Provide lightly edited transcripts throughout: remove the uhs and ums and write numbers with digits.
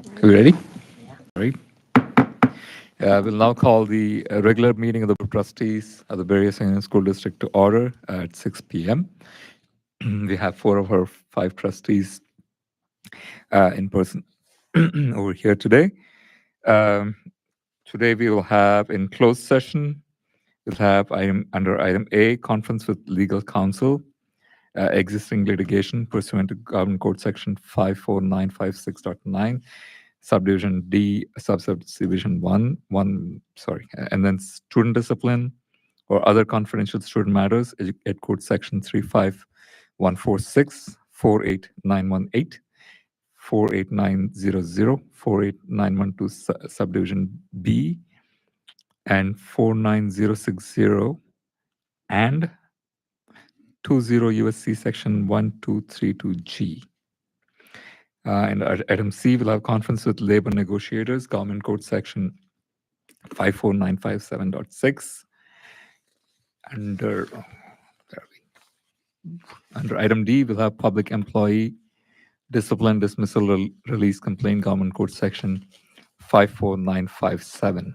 Are we ready? All right. We'll now call the regular meeting of the Board of Trustees of the Berryessa Union School District to order at 6 p.m. We have four of our five trustees in person over here today. Um, Today we will have in closed session, we'll have under item A, conference with legal counsel, existing litigation pursuant to Government Code Section 54956.9, subdivision D, subdivision 1, and then student discipline or other confidential student matters, Ed Code Section 35146, 48918, 48900, 48912, subdivision B, and 49060, and 20 USC Section 1232G. And item C will have conference with labor negotiators, Government Code Section 54957.6. Under item D, we'll have public employee discipline dismissal release complaint, Government Code Section 54957.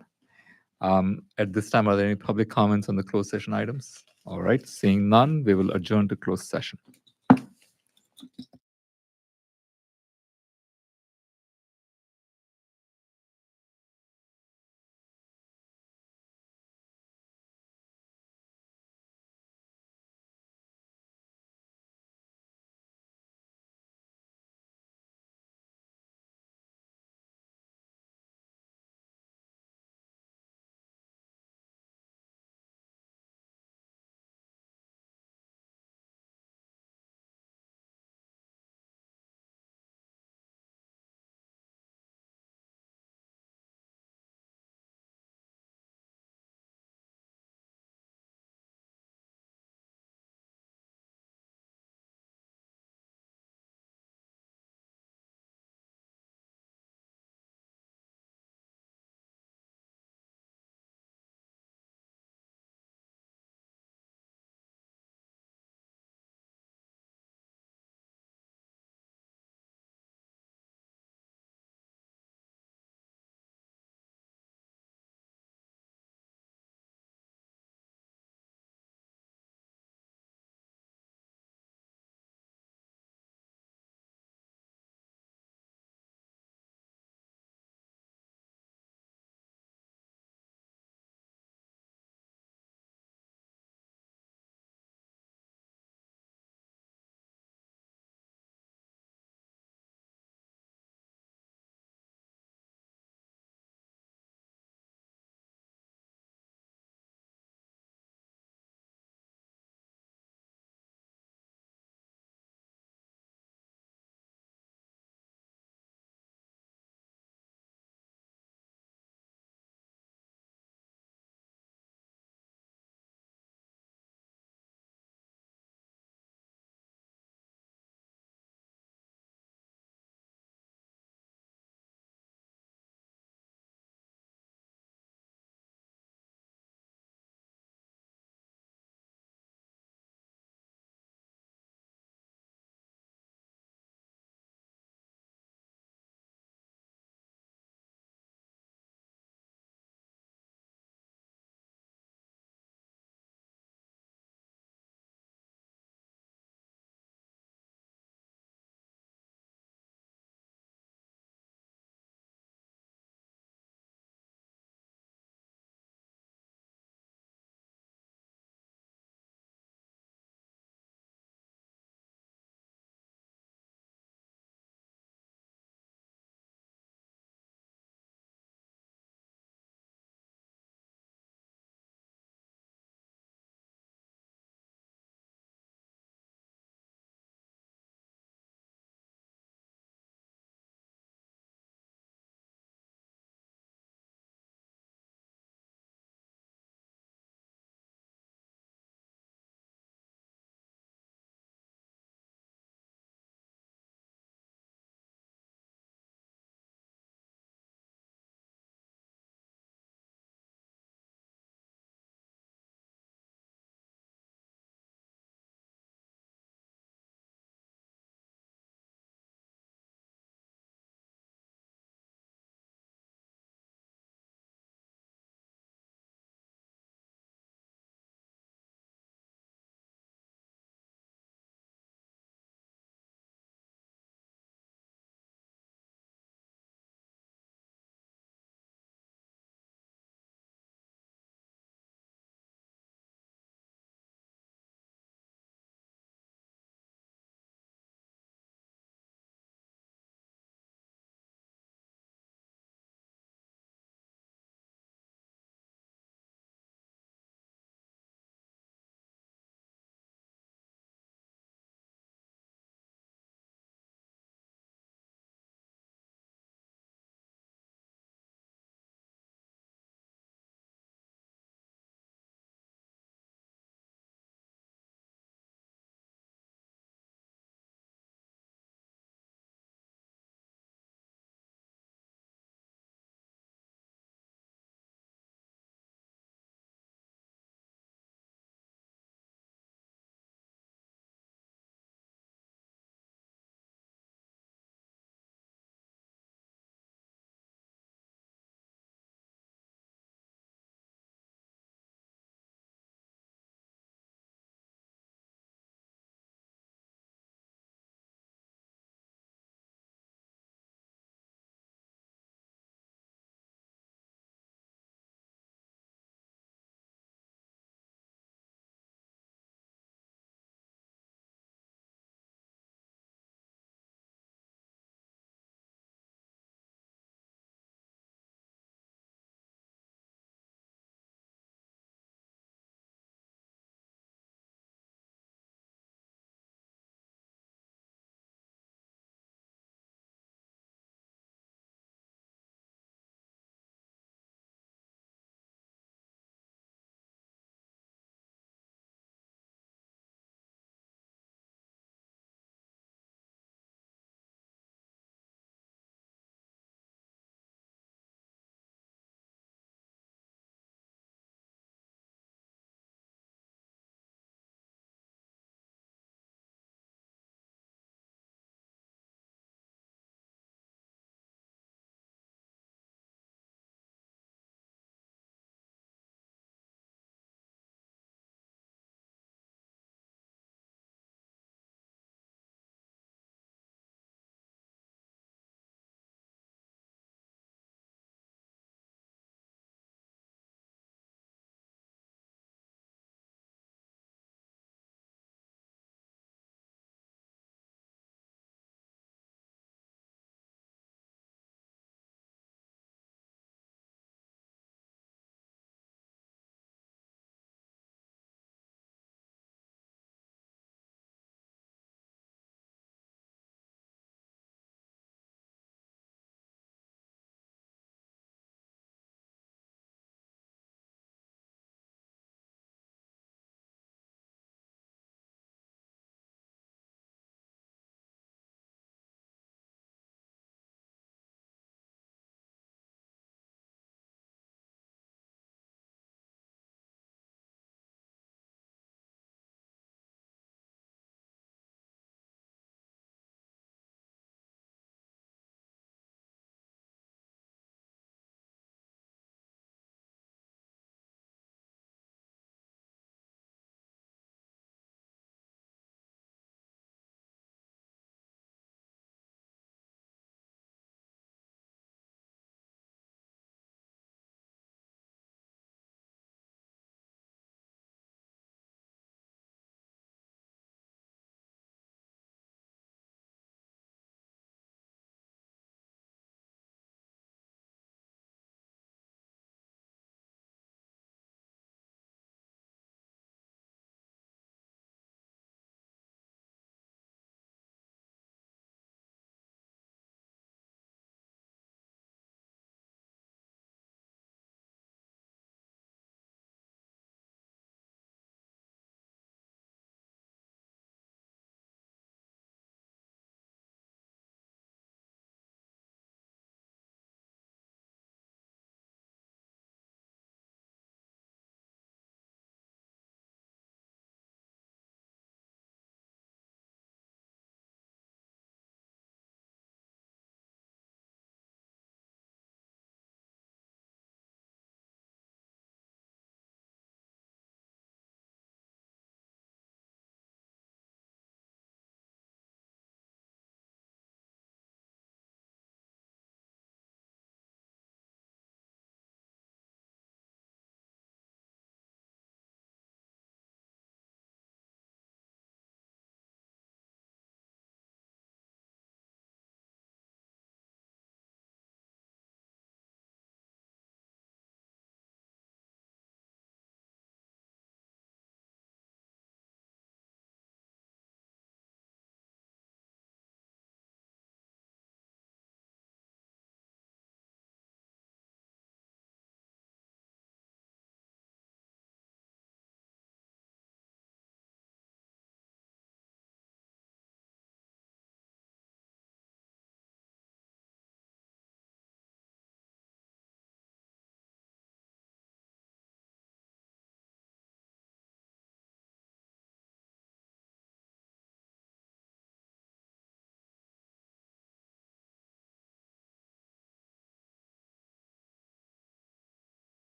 At this time, are there any public comments on the closed session items? All right, seeing none, we will adjourn to closed session.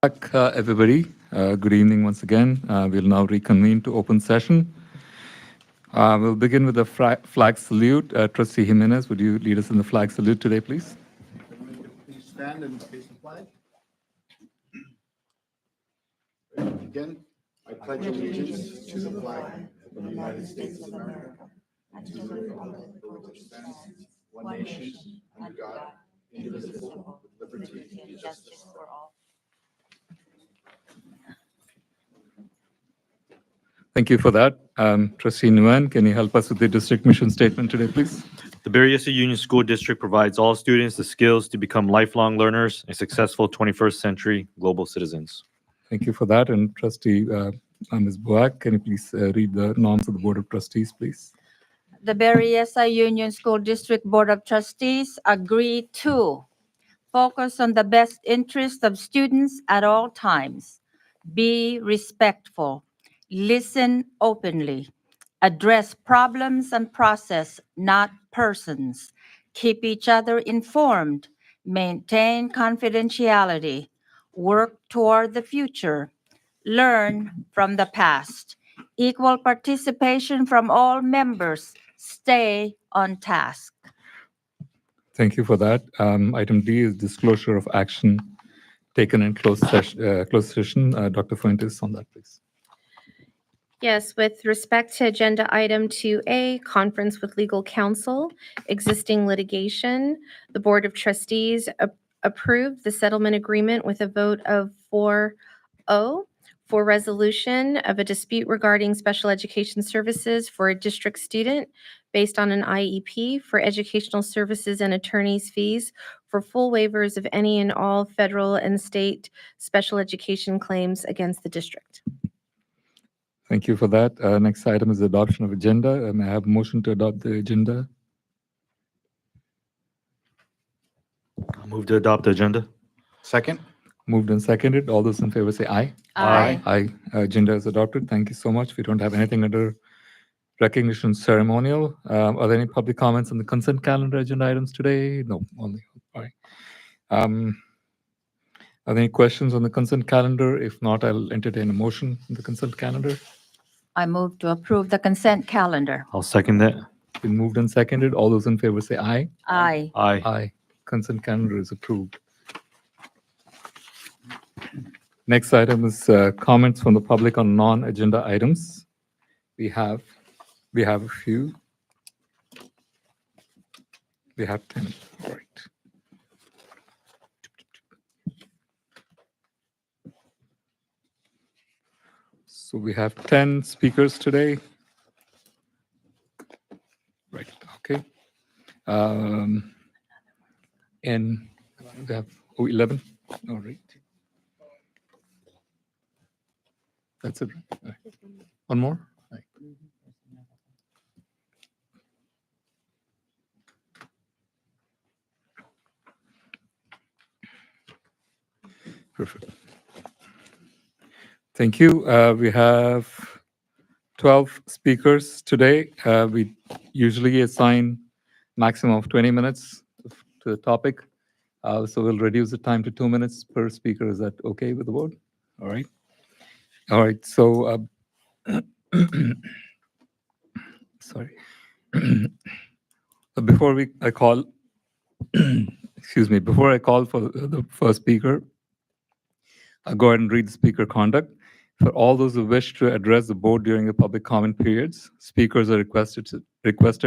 Back, everybody. Good evening once again. We'll now reconvene to open session. We'll begin with the flag salute. Trustee Jimenez, would you lead us in the flag salute today, please? Please stand and face the flag. Again, I pledge allegiance to the flag of the United States of America and to the republic for which it stands, one nation, under God, indivisible, with liberty and justice for all. Thank you for that. Trustee Nguyen, can you help us with the district mission statement today, please? The Berryessa Union School District provides all students the skills to become lifelong learners and successful 21st century global citizens. Thank you for that. And Trustee Ms. Boak, can you please read the norms of the Board of Trustees, please? The Berryessa Union School District Board of Trustees agree to focus on the best interest of students at all times, be respectful, listen openly, address problems and process, not persons, keep each other informed, maintain confidentiality, work toward the future, learn from the past, equal participation from all members, stay on task. Thank you for that. Item D is disclosure of action taken in closed session. Dr. Fuentes, on that, please. Yes, with respect to Agenda Item 2A, Conference with Legal Counsel, Existing Litigation, the Board of Trustees approved the settlement agreement with a vote of 4-0 for resolution of a dispute regarding special education services for a district student based on an IEP for educational services and attorney's fees for full waivers of any and all federal and state special education claims against the district. Thank you for that. Next item is adoption of agenda. May I have a motion to adopt the agenda? I'll move to adopt the agenda. Second. Moved and seconded. All those in favor say aye. Aye. Aye. Agenda is adopted. Thank you so much. We don't have anything under recognition ceremonial. Are there any public comments on the consent calendar agenda items today? No, only. All right. Are there any questions on the consent calendar? If not, I'll entertain a motion on the consent calendar. I move to approve the consent calendar. I'll second that. Been moved and seconded. All those in favor say aye. Aye. Aye. Aye. Consent calendar is approved. Next item is comments from the public on non-agenda items. We have a few. We have 10. All right. So we have 10 speakers today. Right. Okay. And we have 11. All right. That's it. All right. One more. All right. Perfect. Thank you. We have 12 speakers today. We usually assign maximum of 20 minutes to the topic. So we'll reduce the time to 2 minutes per speaker. Is that okay with the board? All right. All right. So, sorry. Before I call, before I call for the first speaker, I'll go ahead and read the speaker conduct. For all those who wish to address the board during the public comment periods, speakers are requested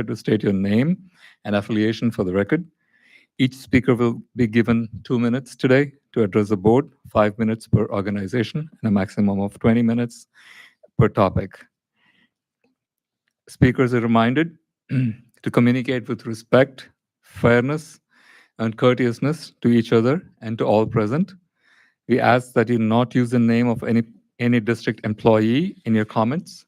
to state your name and affiliation for the record. Each speaker will be given 2 minutes today to address the board, 5 minutes per organization, and a maximum of 20 minutes per topic. Speakers are reminded to communicate with respect, fairness, and courteousness to each other and to all present. We ask that you not use the name of any district employee in your comments.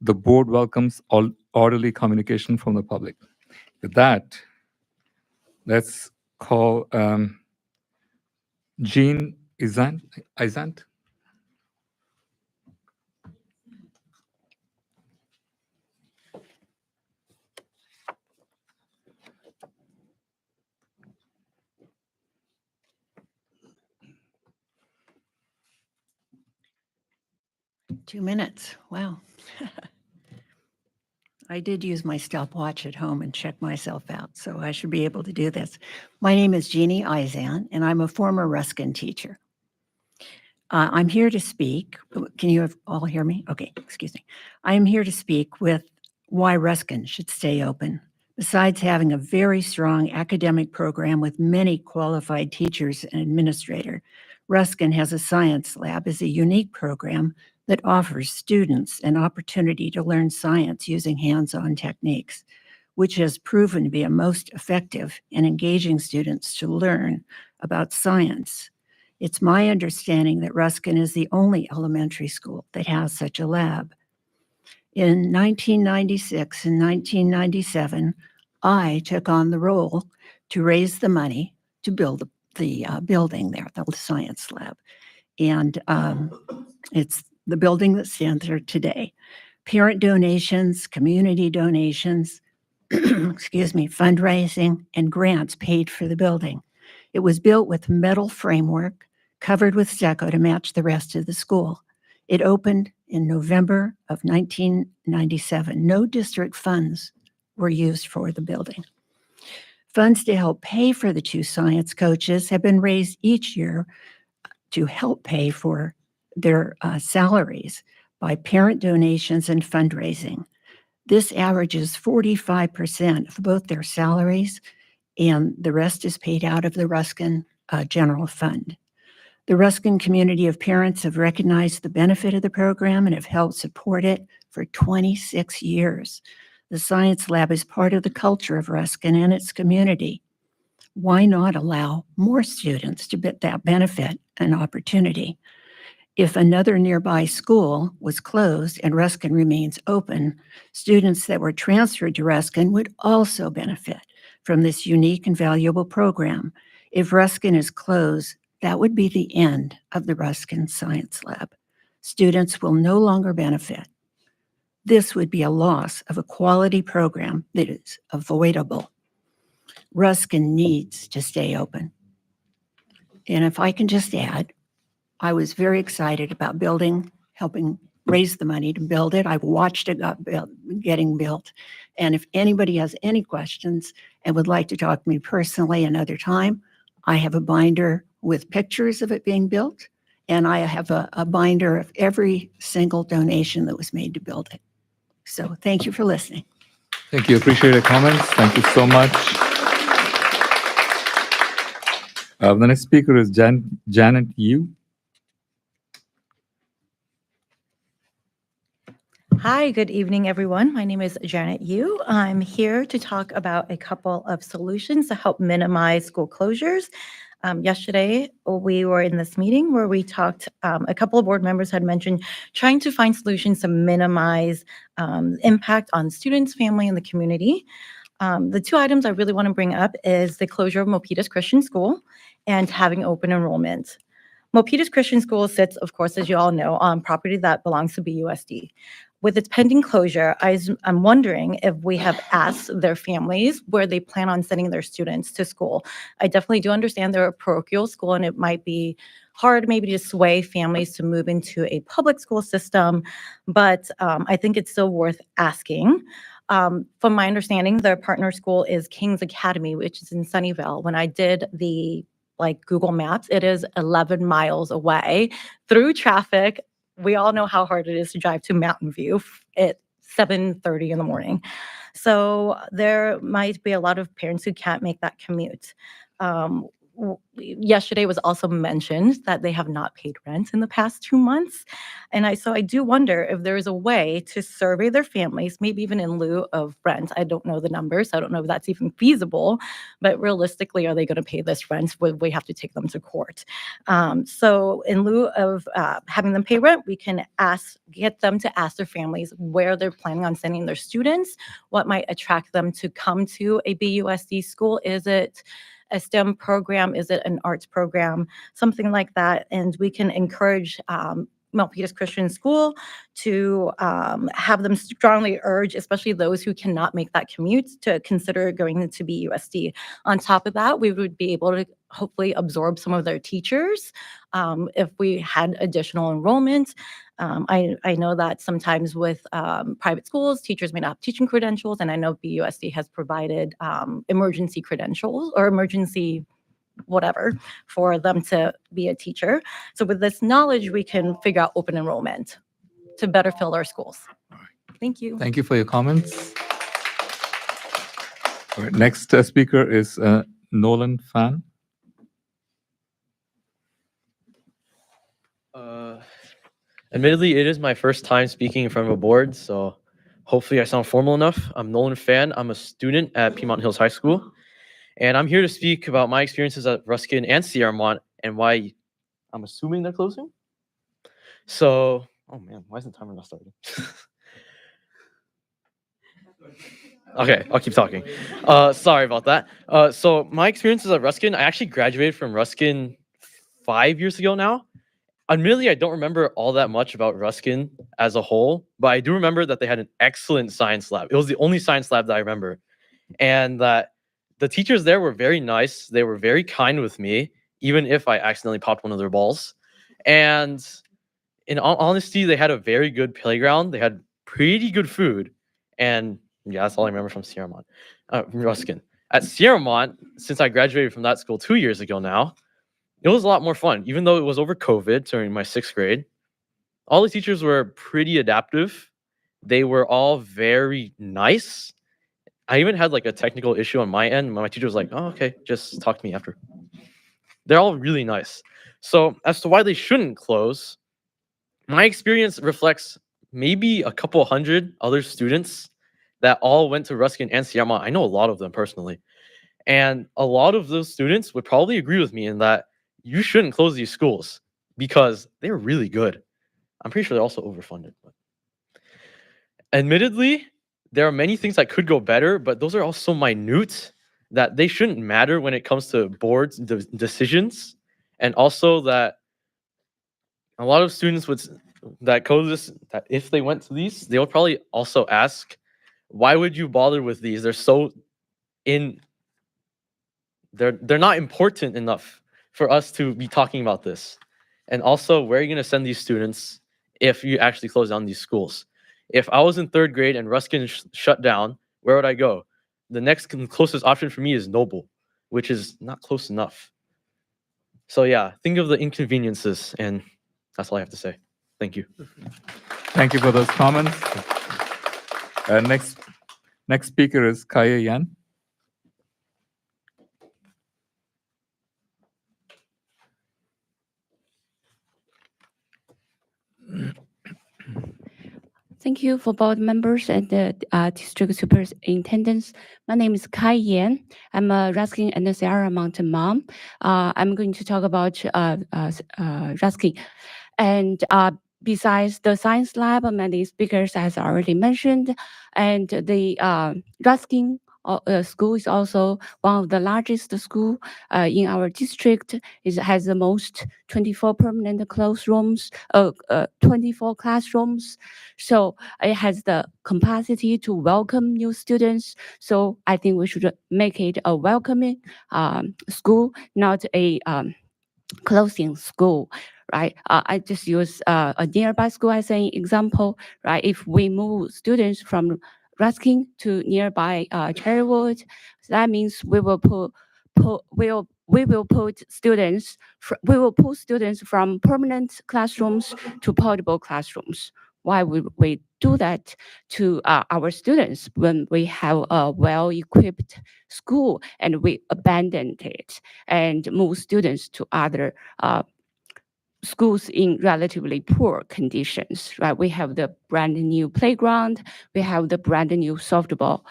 The board welcomes all orderly communication from the public. With that, let's call Jean Isant. 2 minutes. Wow. I did use my stopwatch at home and check myself out, so I should be able to do this. My name is Jeannie Izan, and I'm a former Ruskin teacher. I'm here to speak. Can you all hear me? Okay, excuse me. I'm here to speak with why Ruskin should stay open. Besides having a very strong academic program with many qualified teachers and administrator, Ruskin has a science lab as a unique program that offers students an opportunity to learn science using hands-on techniques, which has proven to be a most effective in engaging students to learn about science. It's my understanding that Ruskin is the only elementary school that has such a lab. In 1996 and 1997, I took on the role to raise the money to build the building there, the science lab. And it's the building that stands there today. Parent donations, community donations, excuse me, fundraising, and grants paid for the building. It was built with metal framework covered with stucco to match the rest of the school. It opened in November of 1997. No district funds were used for the building. Funds to help pay for the 2 science coaches have been raised each year to help pay for their salaries by parent donations and fundraising. This averages 45% of both their salaries, and the rest is paid out of the Ruskin General Fund. The Ruskin community of parents have recognized the benefit of the program and have helped support it for 26 years. The science lab is part of the culture of Ruskin and its community. Why not allow more students to get that benefit and opportunity? If another nearby school was closed and Ruskin remains open, students that were transferred to Ruskin would also benefit from this unique and valuable program. If Ruskin is closed, that would be the end of the Ruskin Science Lab. Students will no longer benefit. This would be a loss of a quality program that is avoidable. Ruskin needs to stay open. And if I can just add, I was very excited about helping raise the money to build it. I've watched it getting built. And if anybody has any questions and would like to talk to me personally another time, I have a binder with pictures of it being built, and I have a binder of every single donation that was made to build it. So thank you for listening. Thank you. Appreciate your comments. Thank you so much. The next speaker is Janet Yu. Hi, good evening, everyone. My name is Janet Yu. I'm here to talk about a couple of solutions to help minimize school closures. Yesterday, we were in this meeting where we talked, a couple of board members had mentioned trying to find solutions to minimize impact on students, family, and the community. The 2 items I really want to bring up is the closure of Milpitas Christian School and having open enrollment. Milpitas Christian School sits, of course, as you all know, on property that belongs to BUSD. With its pending closure, I'm wondering if we have asked their families where they plan on sending their students to school. I definitely do understand they're a parochial school, and it might be hard maybe to sway families to move into a public school system, but I think it's still worth asking. From my understanding, their partner school is King's Academy, which is in Sunnyvale. When I did the Google Maps, it is 11 miles away through traffic. We all know how hard it is to drive to Mountain View at 7:30 in the morning. So there might be a lot of parents who can't make that commute. Yesterday was also mentioned that they have not paid rent in the past 2 months. And so I do wonder if there is a way to survey their families, maybe even in lieu of rent. I don't know the numbers. I don't know if that's even feasible, but realistically, are they going to pay this rent? Would we have to take them to court? So in lieu of having them pay rent, we can get them to ask their families where they're planning on sending their students, what might attract them to come to a BUSD school. Is it a STEM program? Is it an arts program? Something like that. And we can encourage Milpitas Christian School to have them strongly urge, especially those who cannot make that commute, to consider going into BUSD. On top of that, we would be able to hopefully absorb some of their teachers if we had additional enrollment. I know that sometimes with private schools, teachers may not have teaching credentials, and I know BUSD has provided emergency credentials or emergency whatever for them to be a teacher. So with this knowledge, we can figure out open enrollment to better fill our schools. Thank you. Thank you for your comments. All right, next speaker is Nolan Fan. Admittedly, it is my first time speaking in front of a board, so hopefully I sound formal enough. I'm Nolan Fan. I'm a student at Piedmont Hills High School, and I'm here to speak about my experiences at Ruskin and Sierramont and why I'm assuming they're closing. So, oh man, why isn't the timer not starting? Okay, I'll keep talking. Sorry about that. So my experiences at Ruskin, I actually graduated from Ruskin 5 years ago now. Admittedly, I don't remember all that much about Ruskin as a whole, but I do remember that they had an excellent science lab. It was the only science lab that I remember. And that the teachers there were very nice. They were very kind with me, even if I accidentally popped one of their balls. And in all honesty, they had a very good playground. They had pretty good food. And yeah, that's all I remember from Sierramont, Ruskin. At Sierramont, since I graduated from that school 2 years ago now, it was a lot more fun, even though it was over COVID during my 6th grade. All the teachers were pretty adaptive. They were all very nice. I even had like a technical issue on my end. My teacher was like, oh, okay, just talk to me after. They're all really nice. So as to why they shouldn't close, my experience reflects maybe a couple hundred other students that all went to Ruskin and Sierramont. I know a lot of them personally. And a lot of those students would probably agree with me in that you shouldn't close these schools because they're really good. I'm pretty sure they're also overfunded. But admittedly, there are many things that could go better, but those are all so minute that they shouldn't matter when it comes to boards decisions. And also that a lot of students that if they went to these, they would probably also ask, why would you bother with these? They're not important enough for us to be talking about this. And also, where are you going to send these students if you actually close down these schools? If I was in 3rd grade and Ruskin shut down, where would I go? The next closest option for me is Noble, which is not close enough. So yeah, think of the inconveniences, and that's all I have to say. Thank you. Thank you for those comments. Next speaker is Kaya Yan. Thank you for board members and the district superintendents. My name is Kai Yan. I'm a Ruskin and Sierramont mom. I'm going to talk about Ruskin. And besides the science lab, many speakers has already mentioned, and the Ruskin school is also one of the largest school in our district. It has the most 24 permanent classrooms, 24 classrooms. So it has the capacity to welcome new students. So I think we should make it a welcoming school, not a closing school. Right, I just use a nearby school as an example. Right, if we move students from Ruskin to nearby Cherrywood, that means we will put students from permanent classrooms to portable classrooms. Why would we do that to our students when we have a well-equipped school and we abandoned it and move students to other schools in relatively poor conditions, right? We have the brand new playground, we have the brand new softball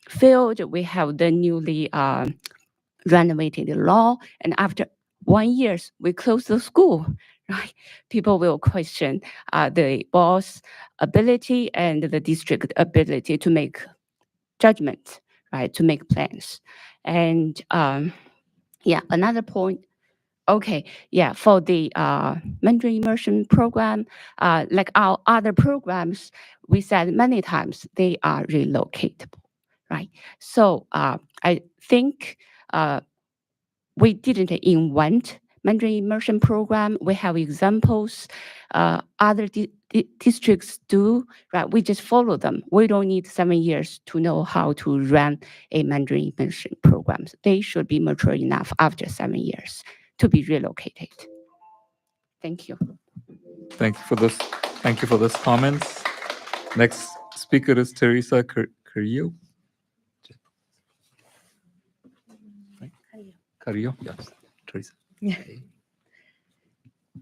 field, we have the newly renovated lawn, and after 1 year, we close the school, right? People will question the boss' ability and the district ability to make judgments, right? To make plans. And yeah, another point. Okay, yeah, for the mentoring immersion program, like our other programs, we said many times they are relocatable, right? So I think we didn't invent Mandarin immersion program. We have examples. Other districts do, right? We just follow them. We don't need 7 years to know how to run a Mandarin immersion program. They should be mature enough after 7 years to be relocated. Thank you. Thank you for this. Thank you for this comments. Next speaker is Teresa Carrillo. Right? Carrillo, yes, Teresa.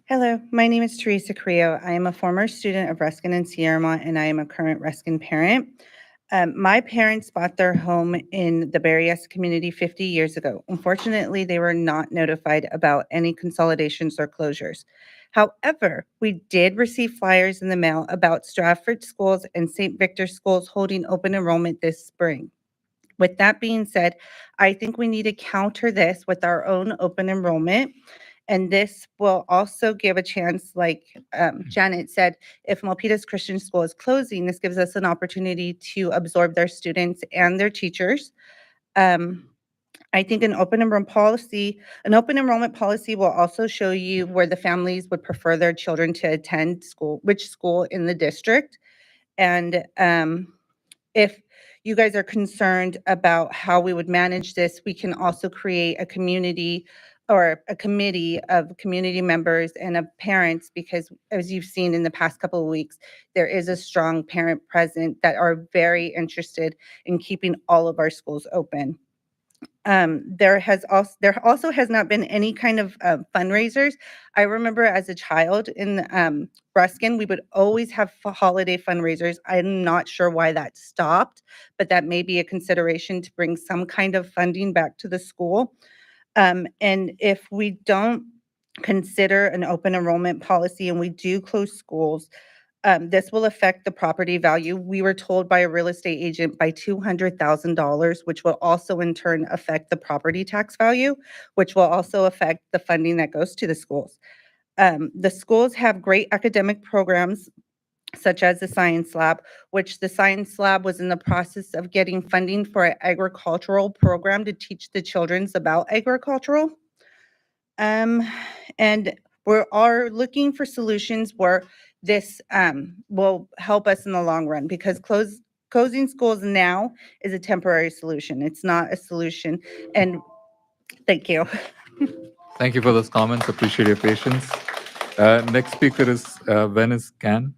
Hello, my name is Teresa Carrillo. I am a former student of Ruskin and Sierramont, and I am a current Ruskin parent. My parents bought their home in the Berryessa community 50 years ago. Unfortunately, they were not notified about any consolidations or closures. However, we did receive flyers in the mail about Stratford Schools and St. Victor Schools holding open enrollment this spring. With that being said, I think we need to counter this with our own open enrollment. And this will also give a chance, like Janet said, if Milpitas Christian School is closing, this gives us an opportunity to absorb their students and their teachers. I think an open enrollment policy will also show you where the families would prefer their children to attend school, which school in the district. And if you guys are concerned about how we would manage this, we can also create a community or a committee of community members and of parents, because as you've seen in the past couple of weeks, there is a strong parent present that are very interested in keeping all of our schools open. There also has not been any kind of fundraisers. I remember as a child in Ruskin, we would always have holiday fundraisers. I'm not sure why that stopped, but that may be a consideration to bring some kind of funding back to the school. And if we don't consider an open enrollment policy and we do close schools, this will affect the property value. We were told by a real estate agent by $200,000, which will also in turn affect the property tax value, which will also affect the funding that goes to the schools. The schools have great academic programs, such as the science lab, which the science lab was in the process of getting funding for an agricultural program to teach the children about agricultural. And we are looking for solutions where this will help us in the long run, because closing schools now is a temporary solution. It's not a solution. And thank you. Thank you for those comments. Appreciate your patience. Next speaker is Venice Gan.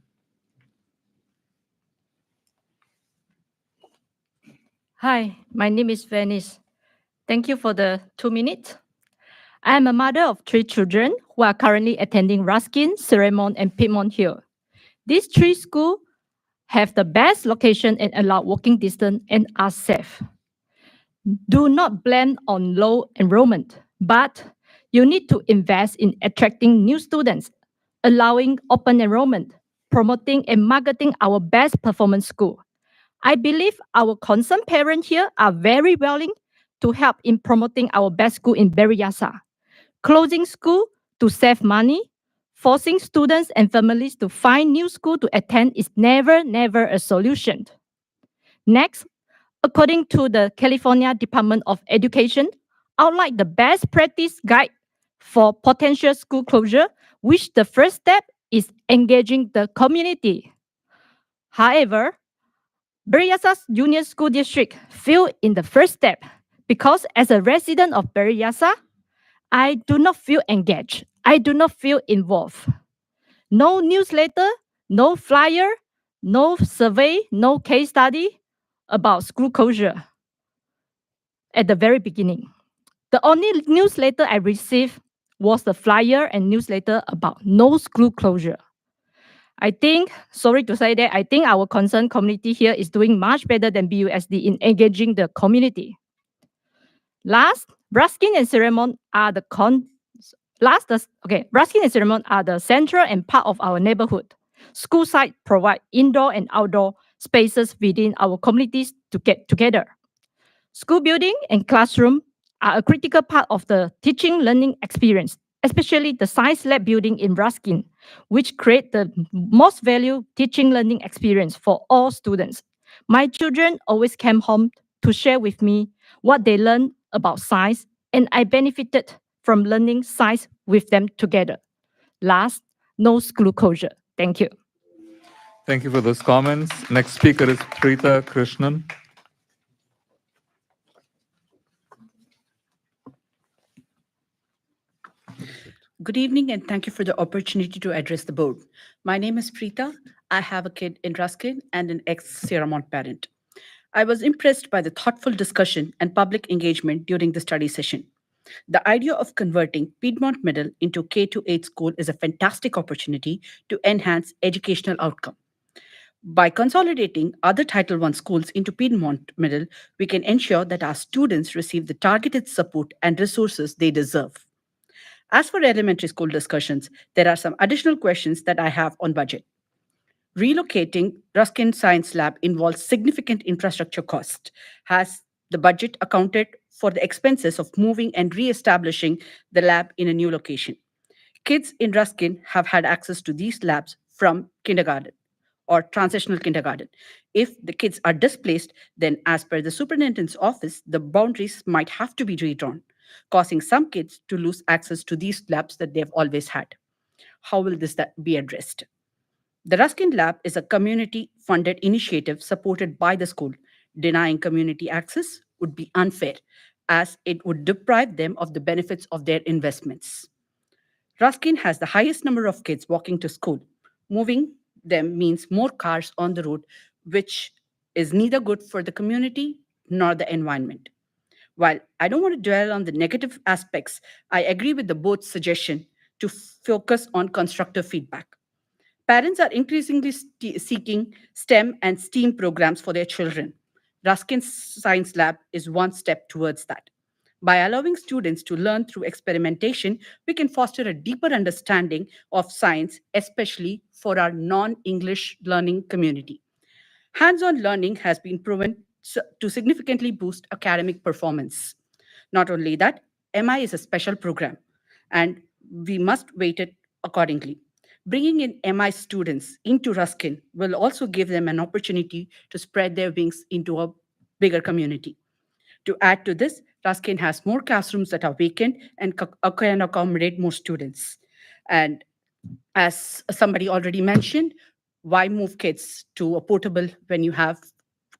Hi, my name is Venice. Thank you for the 2 minutes. I am a mother of 3 children who are currently attending Ruskin, Sierramont, and Piedmont Hill. These 3 schools have the best location and allow walking distance and are safe. Do not blame on low enrollment, but you need to invest in attracting new students, allowing open enrollment, promoting and marketing our best performance school. I believe our concerned parents here are very willing to help in promoting our best school in Berryessa. Closing school to save money, forcing students and families to find new school to attend is never a solution. Next, according to the California Department of Education, outline the best practice guide for potential school closure, which the first step is engaging the community. However, Berryessa Union School District failed in the first step because as a resident of Berryessa, I do not feel engaged. I do not feel involved. No newsletter, no flyer, no survey, no case study about school closure at the very beginning. The only newsletter I received was the flyer and newsletter about no school closure. I think, sorry to say that, I think our concerned community here is doing much better than BUSD in engaging the community. Last, Ruskin and Sierramont are the central and part of our neighborhood. School sites provide indoor and outdoor spaces within our communities to get together. School building and classroom are a critical part of the teaching learning experience, especially the science lab building in Ruskin, which create the most valued teaching learning experience for all students. My children always came home to share with me what they learned about science, and I benefited from learning science with them together. Last, no school closure. Thank you. Thank you for those comments. Next speaker is Preeta Krishnan. Good evening, and thank you for the opportunity to address the board. My name is Preeta. I have a kid in Ruskin and an ex-Sierra Mont parent. I was impressed by the thoughtful discussion and public engagement during the study session. The idea of converting Piedmont Middle into K-8 school is a fantastic opportunity to enhance educational outcome. By consolidating other Title I schools into Piedmont Middle, we can ensure that our students receive the targeted support and resources they deserve. As for elementary school discussions, there are some additional questions that I have on budget. Relocating Ruskin Science Lab involves significant infrastructure cost. Has the budget accounted for the expenses of moving and re-establishing the lab in a new location? Kids in Ruskin have had access to these labs from kindergarten or transitional kindergarten. If the kids are displaced, then as per the superintendent's office, the boundaries might have to be redrawn, causing some kids to lose access to these labs that they've always had. How will this be addressed? The Ruskin Lab is a community-funded initiative supported by the school. Denying community access would be unfair, as it would deprive them of the benefits of their investments. Ruskin has the highest number of kids walking to school. Moving them means more cars on the road, which is neither good for the community nor the environment. While I don't want to dwell on the negative aspects, I agree with the board's suggestion to focus on constructive feedback. Parents are increasingly seeking STEM and STEAM programs for their children. Ruskin Science Lab is one step towards that. By allowing students to learn through experimentation, we can foster a deeper understanding of science, especially for our non-English learning community. Hands-on learning has been proven to significantly boost academic performance. Not only that, MI is a special program, and we must weight it accordingly. Bringing in MI students into Ruskin will also give them an opportunity to spread their wings into a bigger community. To add to this, Ruskin has more classrooms that are vacant and can accommodate more students. And as somebody already mentioned, why move kids to a portable when you have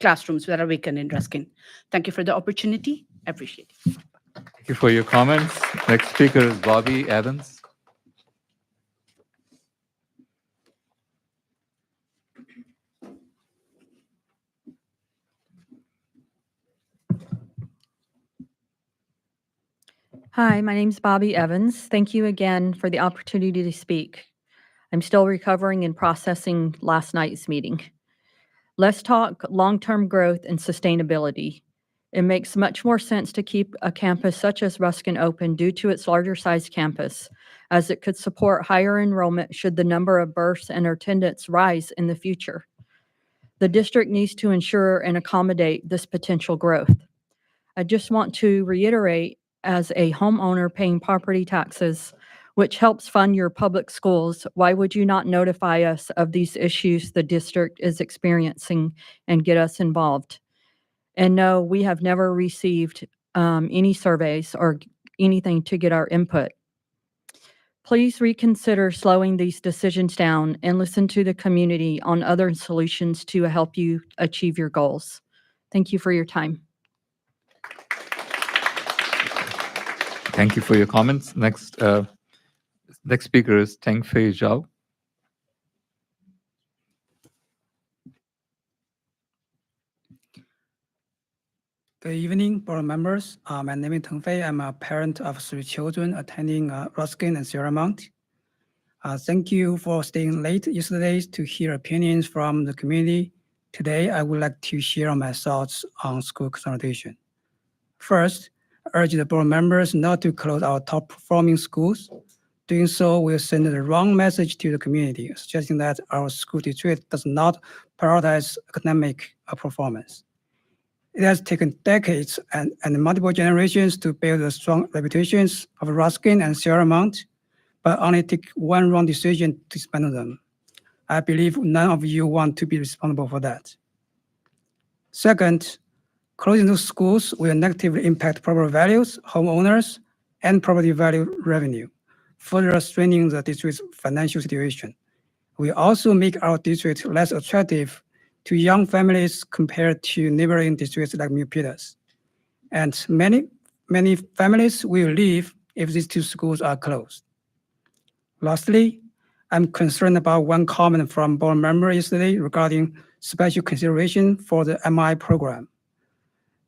classrooms that are vacant in Ruskin? Thank you for the opportunity. I appreciate it. Thank you for your comments. Next speaker is Bobby Evans. Hi, my name's Bobby Evans. Thank you again for the opportunity to speak. I'm still recovering and processing last night's meeting. Let's talk long-term growth and sustainability. It makes much more sense to keep a campus such as Ruskin open due to its larger size campus, as it could support higher enrollment should the number of births and attendance rise in the future. The district needs to ensure and accommodate this potential growth. I just want to reiterate, as a homeowner paying property taxes, which helps fund your public schools, why would you not notify us of these issues the district is experiencing and get us involved? And no, we have never received any surveys or anything to get our input. Please reconsider slowing these decisions down and listen to the community on other solutions to help you achieve your goals. Thank you for your time. Thank you for your comments. Next speaker is Teng Fei Zhao. Good evening, board members. My name is Teng Fei. I'm a parent of 3 children attending Ruskin and Sierra Mont. Thank you for staying late yesterday to hear opinions from the community. Today, I would like to share my thoughts on school consolidation. First, I urge the board members not to close our top-performing schools. Doing so will send the wrong message to the community, suggesting that our school district does not prioritize academic performance. It has taken decades and multiple generations to build the strong reputations of Ruskin and Sierra Mont, but only take one wrong decision to disband them. I believe none of you want to be responsible for that. Second, closing those schools will negatively impact property values, homeowners, and property value revenue, further straining the district's financial situation. We also make our district less attractive to young families compared to neighboring districts like Milpitas. And many families will leave if these two schools are closed. Lastly, I'm concerned about one comment from board member yesterday regarding special consideration for the MI program.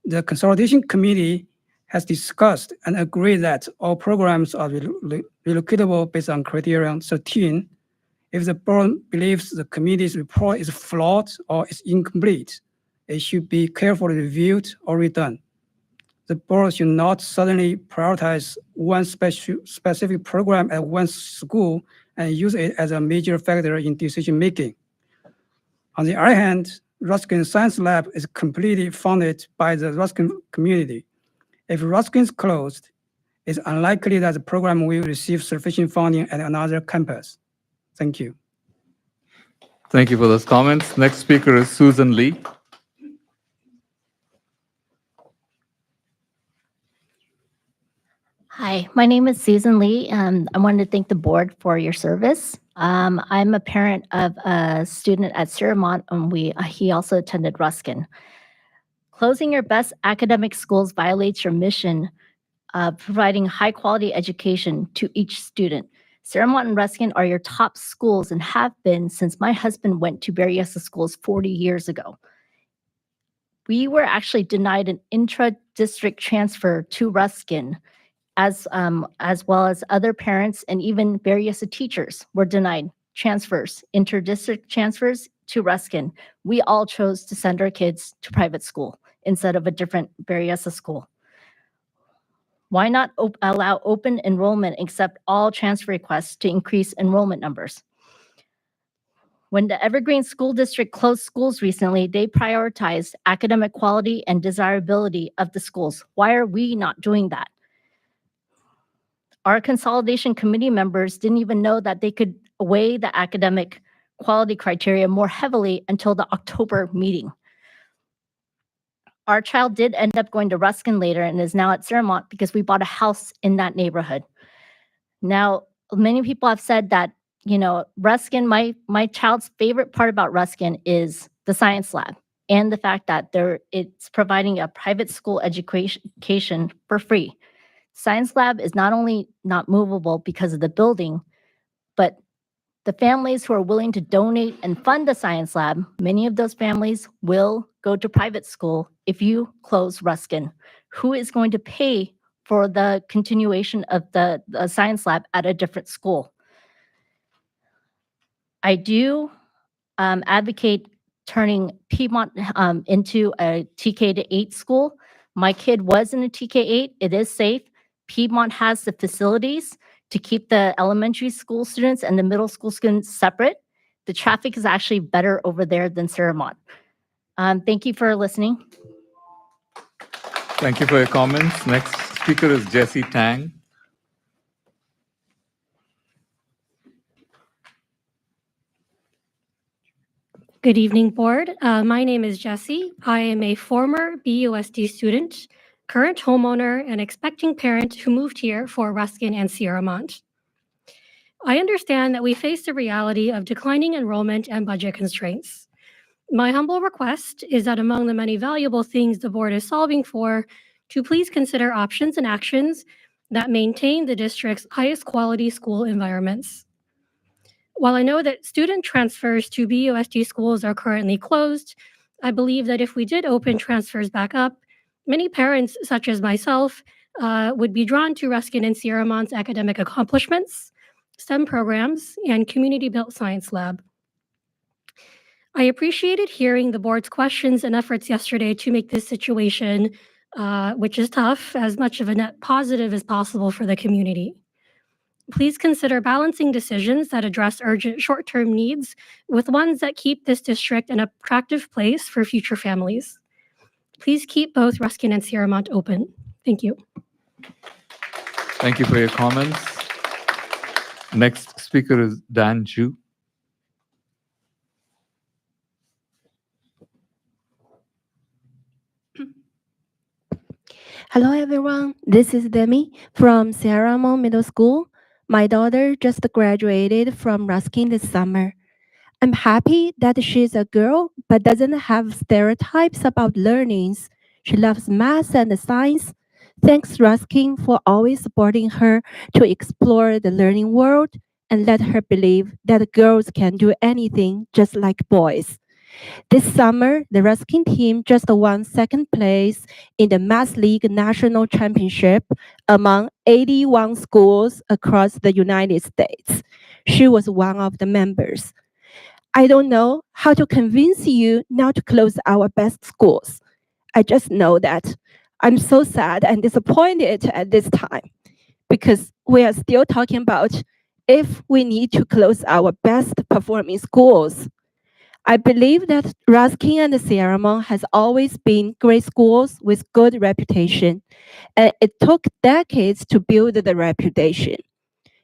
The consolidation committee has discussed and agreed that all programs are relocatable based on criterion 13. If the board believes the committee's report is flawed or is incomplete, it should be carefully reviewed or redone. The board should not suddenly prioritize one specific program at one school and use it as a major factor in decision-making. On the other hand, Ruskin Science Lab is completely funded by the Ruskin community. If Ruskin is closed, it's unlikely that the program will receive sufficient funding at another campus. Thank you. Thank you for those comments. Next speaker is Susan Lee. Hi, my name is Susan Lee. I wanted to thank the board for your service. I'm a parent of a student at Sierramont, and he also attended Ruskin. Closing your best academic schools violates your mission of providing high-quality education to each student. Sierramont and Ruskin are your top schools and have been since my husband went to Berryessa schools 40 years ago. We were actually denied an intra-district transfer to Ruskin, as well as other parents and even Berryessa teachers were denied transfers, inter-district transfers to Ruskin. We all chose to send our kids to private school instead of a different Berryessa school. Why not allow open enrollment and accept all transfer requests to increase enrollment numbers? When the Evergreen School District closed schools recently, they prioritized academic quality and desirability of the schools. Why are we not doing that? Our consolidation committee members didn't even know that they could weigh the academic quality criteria more heavily until the October meeting. Our child did end up going to Ruskin later and is now at Sierramont because we bought a house in that neighborhood. Now, many people have said that, Ruskin, my child's favorite part about Ruskin is the science lab and the fact that it's providing a private school education for free. Science lab is not only not movable because of the building, but the families who are willing to donate and fund the science lab, many of those families will go to private school if you close Ruskin. Who is going to pay for the continuation of the science lab at a different school? I do advocate turning Piedmont into a TK to 8 school. My kid was in a TK 8. It is safe. Piedmont has the facilities to keep the elementary school students and the middle school students separate. The traffic is actually better over there than Sierramont. Thank you for listening. Thank you for your comments. Next speaker is Jessie Tang. Good evening, board. My name is Jessie. I am a former BUSD student, current homeowner, and expecting parent who moved here for Ruskin and Sierramont. I understand that we face the reality of declining enrollment and budget constraints. My humble request is that among the many valuable things the board is solving for, to please consider options and actions that maintain the district's highest quality school environments. While I know that student transfers to BUSD schools are currently closed, I believe that if we did open transfers back up, many parents, such as myself, would be drawn to Ruskin and Sierramont's academic accomplishments, STEM programs, and community-built science lab. I appreciated hearing the board's questions and efforts yesterday to make this situation, which is tough, as much of a net positive as possible for the community. Please consider balancing decisions that address urgent short-term needs with ones that keep this district an attractive place for future families. Please keep both Ruskin and Sierramont open. Thank you. Thank you for your comments. Next speaker is Dan Ju. Hello, everyone. This is Demi from Sierra Mont Middle School. My daughter just graduated from Ruskin this summer. I'm happy that she's a girl but doesn't have stereotypes about learnings. She loves math and science. Thanks, Ruskin, for always supporting her to explore the learning world and let her believe that girls can do anything just like boys. This summer, the Ruskin team just won second place in the Math League National Championship among 81 schools across the United States. She was one of the members. I don't know how to convince you not to close our best schools. I just know that I'm so sad and disappointed at this time because we are still talking about if we need to close our best performing schools. I believe that Ruskin and Sierra Mont has always been great schools with good reputation, and it took decades to build the reputation.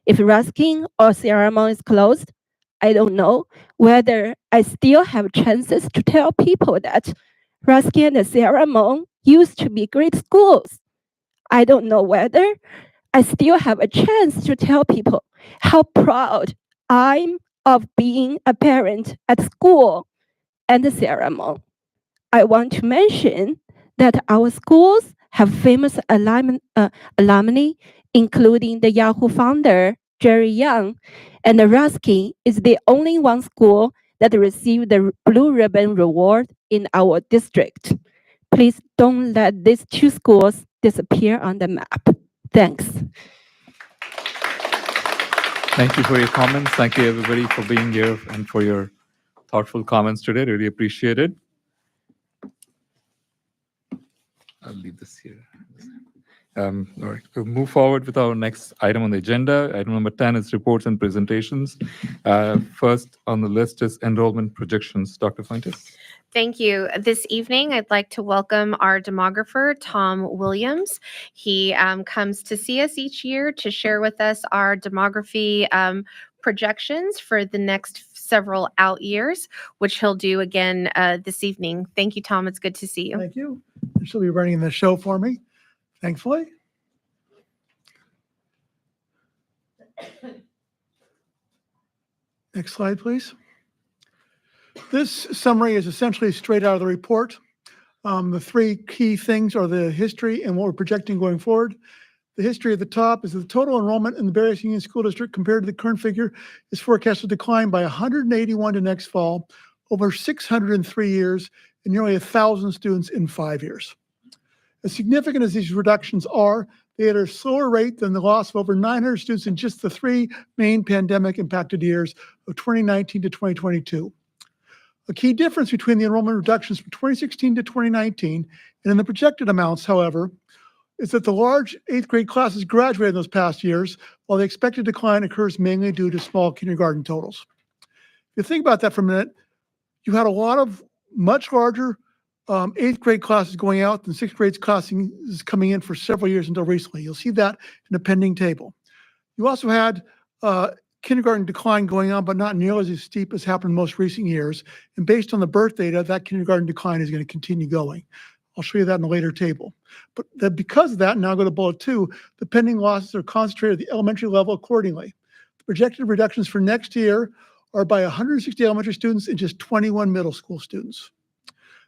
If Ruskin or Sierra Mont is closed, I don't know whether I still have chances to tell people that Ruskin and Sierra Mont used to be great schools. I don't know whether I still have a chance to tell people how proud I'm of being a parent at school and the Sierra Mont. I want to mention that our schools have famous alumni, including the Yahoo founder, Jerry Yang, and Ruskin is the only one school that received the Blue Ribbon Reward in our district. Please don't let these two schools disappear on the map. Thanks. Thank you for your comments. Thank you, everybody, for being here and for your thoughtful comments today. Really appreciate it. I'll leave this here. All right, we'll move forward with our next item on the agenda. Item number 10 is reports and presentations. First on the list is enrollment projections. Dr. Fuentes. Thank you. This evening, I'd like to welcome our demographer, Tom Williams. He comes to see us each year to share with us our demography projections for the next several out years, which he'll do again this evening. Thank you, Tom. It's good to see you. Thank you. She'll be running the show for me, thankfully. Next slide, please. This summary is essentially straight out of the report. The three key things are the history and what we're projecting going forward. The history at the top is that the total enrollment in the Berryessa Union School District compared to the current figure is forecast to decline by 181 to next fall, over 603 years, and nearly 1,000 students in 5 years. As significant as these reductions are, they are at a slower rate than the loss of over 900 students in just the three main pandemic-impacted years of 2019 to 2022. A key difference between the enrollment reductions from 2016 to 2019 and in the projected amounts, however, is that the large 8th grade classes graduated in those past years, while the expected decline occurs mainly due to small kindergarten totals. If you think about that for a minute, you had a lot of much larger 8th grade classes going out than 6th grade classes coming in for several years until recently. You'll see that in the pending table. You also had kindergarten decline going on, but not nearly as steep as happened in most recent years. And based on the birth data, that kindergarten decline is going to continue going. I'll show you that in a later table. But because of that, now I'll go to bullet 2, the pending losses are concentrated at the elementary level accordingly. The projected reductions for next year are by 160 elementary students and just 21 middle school students.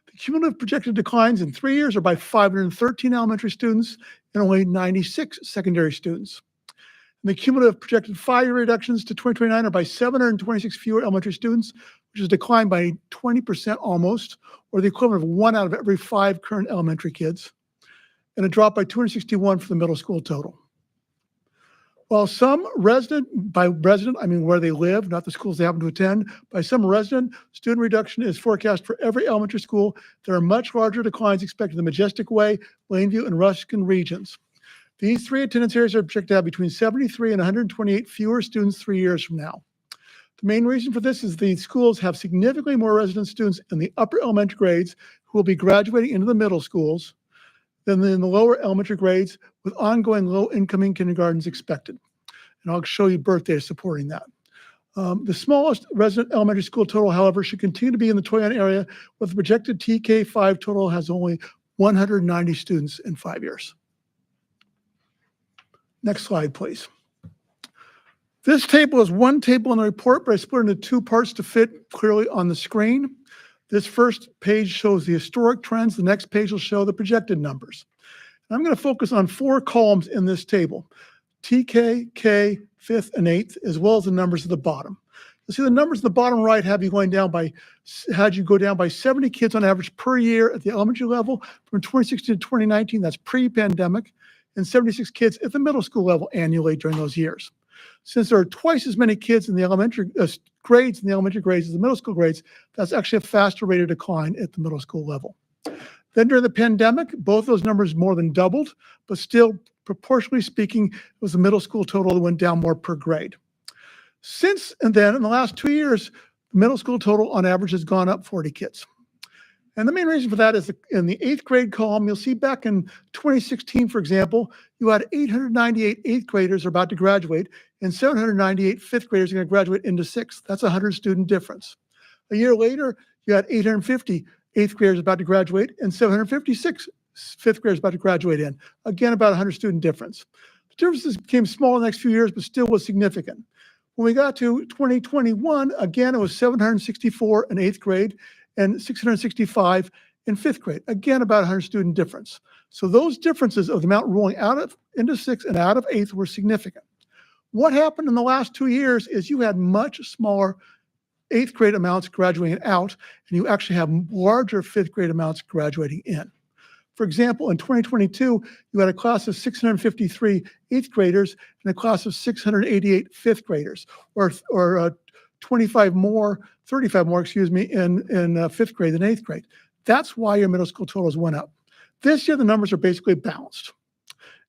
The cumulative projected declines in 3 years are by 513 elementary students and only 96 secondary students. And the cumulative projected 5-year reductions to 2029 are by 726 fewer elementary students, which is a decline by 20% almost, or the equivalent of 1 out of every 5 current elementary kids, and a drop by 261 for the middle school total. While some by resident, I mean where they live, not the schools they happen to attend, by some resident, student reduction is forecast for every elementary school. There are much larger declines expected in the Majestic Way, Plainview, and Ruskin regions. These 3 attendance areas are projected to have between 73 and 128 fewer students 3 years from now. The main reason for this is these schools have significantly more resident students in the upper elementary grades who will be graduating into the middle schools than in the lower elementary grades, with ongoing low-incoming kindergartens expected. And I'll show you birth data supporting that. The smallest resident elementary school total, however, should continue to be in the Toyon area, with the projected TK5 total has only 190 students in 5 years. Next slide, please. This table is one table in the report, but I split it into two parts to fit clearly on the screen. This first page shows the historic trends. The next page will show the projected numbers. And I'm going to focus on 4 columns in this table: TK, K, 5th, and 8th, as well as the numbers at the bottom. You'll see the numbers at the bottom right had you go down by 70 kids on average per year at the elementary level from 2016 to 2019. That's pre-pandemic, and 76 kids at the middle school level annually during those years. Since there are twice as many kids in the elementary grades as the middle school grades, that's actually a faster rate of decline at the middle school level. Then during the pandemic, both those numbers more than doubled, but still, proportionally speaking, it was the middle school total that went down more per grade. Since then, in the last 2 years, the middle school total on average has gone up 40 kids. And the main reason for that is in the 8th grade column, you'll see back in 2016, for example, you had 898 8th graders are about to graduate, and 798 5th graders are going to graduate into 6th. That's a 100 student difference. A year later, you had 850 8th graders about to graduate and 756 5th graders about to graduate in. Again, about 100 student difference. The differences became small in the next few years, but still was significant. When we got to 2021, again, it was 764 in 8th grade and 665 in 5th grade. Again, about 100 student difference. So those differences of the amount rolling out into 6th and out of 8th were significant. What happened in the last 2 years is you had much smaller 8th grade amounts graduating out, and you actually have larger 5th grade amounts graduating in. For example, in 2022, you had a class of 653 8th graders and a class of 688 5th graders, or 35 more, in 5th grade than 8th grade. That's why your middle school totals went up. This year, the numbers are basically balanced.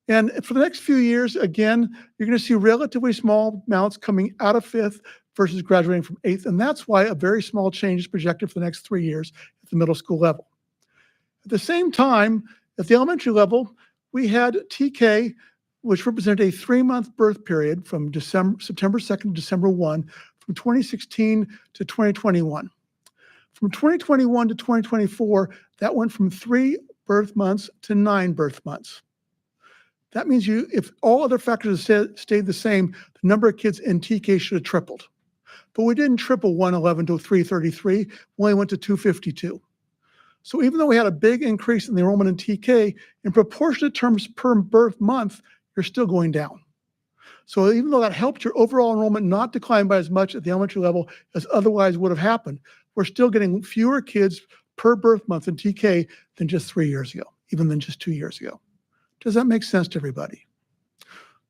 And for the next few years, again, you're going to see relatively small amounts coming out of 5th versus graduating from 8th. And that's why a very small change is projected for the next 3 years at the middle school level. At the same time, at the elementary level, we had TK, which represented a 3-month birth period from September 2nd to December 1, from 2016 to 2021. From 2021 to 2024, that went from 3 birth months to 9 birth months. That means if all other factors stayed the same, the number of kids in TK should have tripled. But we didn't triple 111 to 333, we only went to 252. So even though we had a big increase in the enrollment in TK, in proportionate terms per birth month, you're still going down. So even though that helped your overall enrollment not decline by as much at the elementary level as otherwise would have happened, we're still getting fewer kids per birth month in TK than just 3 years ago, even than just 2 years ago. Does that make sense to everybody?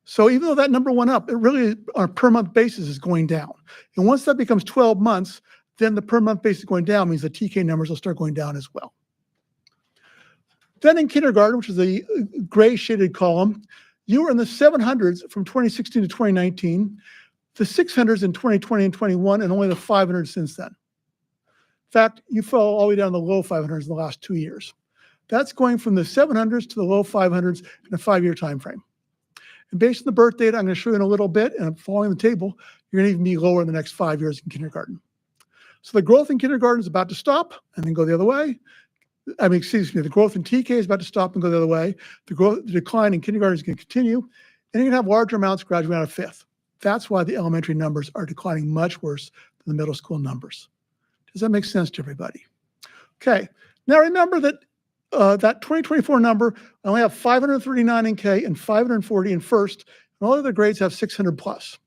So even though that number went up, it really on a per month basis is going down. And once that becomes 12 months, then the per month basis going down means the TK numbers will start going down as well. Then in kindergarten, which is the gray shaded column, you were in the 700s from 2016 to 2019, the 600s in 2020 and 21, and only the 500s since then. In fact, you fell all the way down to the low 500s in the last 2 years. That's going from the 700s to the low 500s in a 5-year time frame. And based on the birth data I'm going to show you in a little bit, and I'm following the table, you're going to even be lower in the next 5 years in kindergarten. So the growth in kindergarten is about to stop and then go the other way. The growth in TK is about to stop and go the other way. The decline in kindergarten is going to continue, and you're going to have larger amounts graduating out of 5th. That's why the elementary numbers are declining much worse than the middle school numbers. Does that make sense to everybody? Okay, now remember that that 2024 number, I only have 539 in K and 540 in first, and all other grades have 600 plus.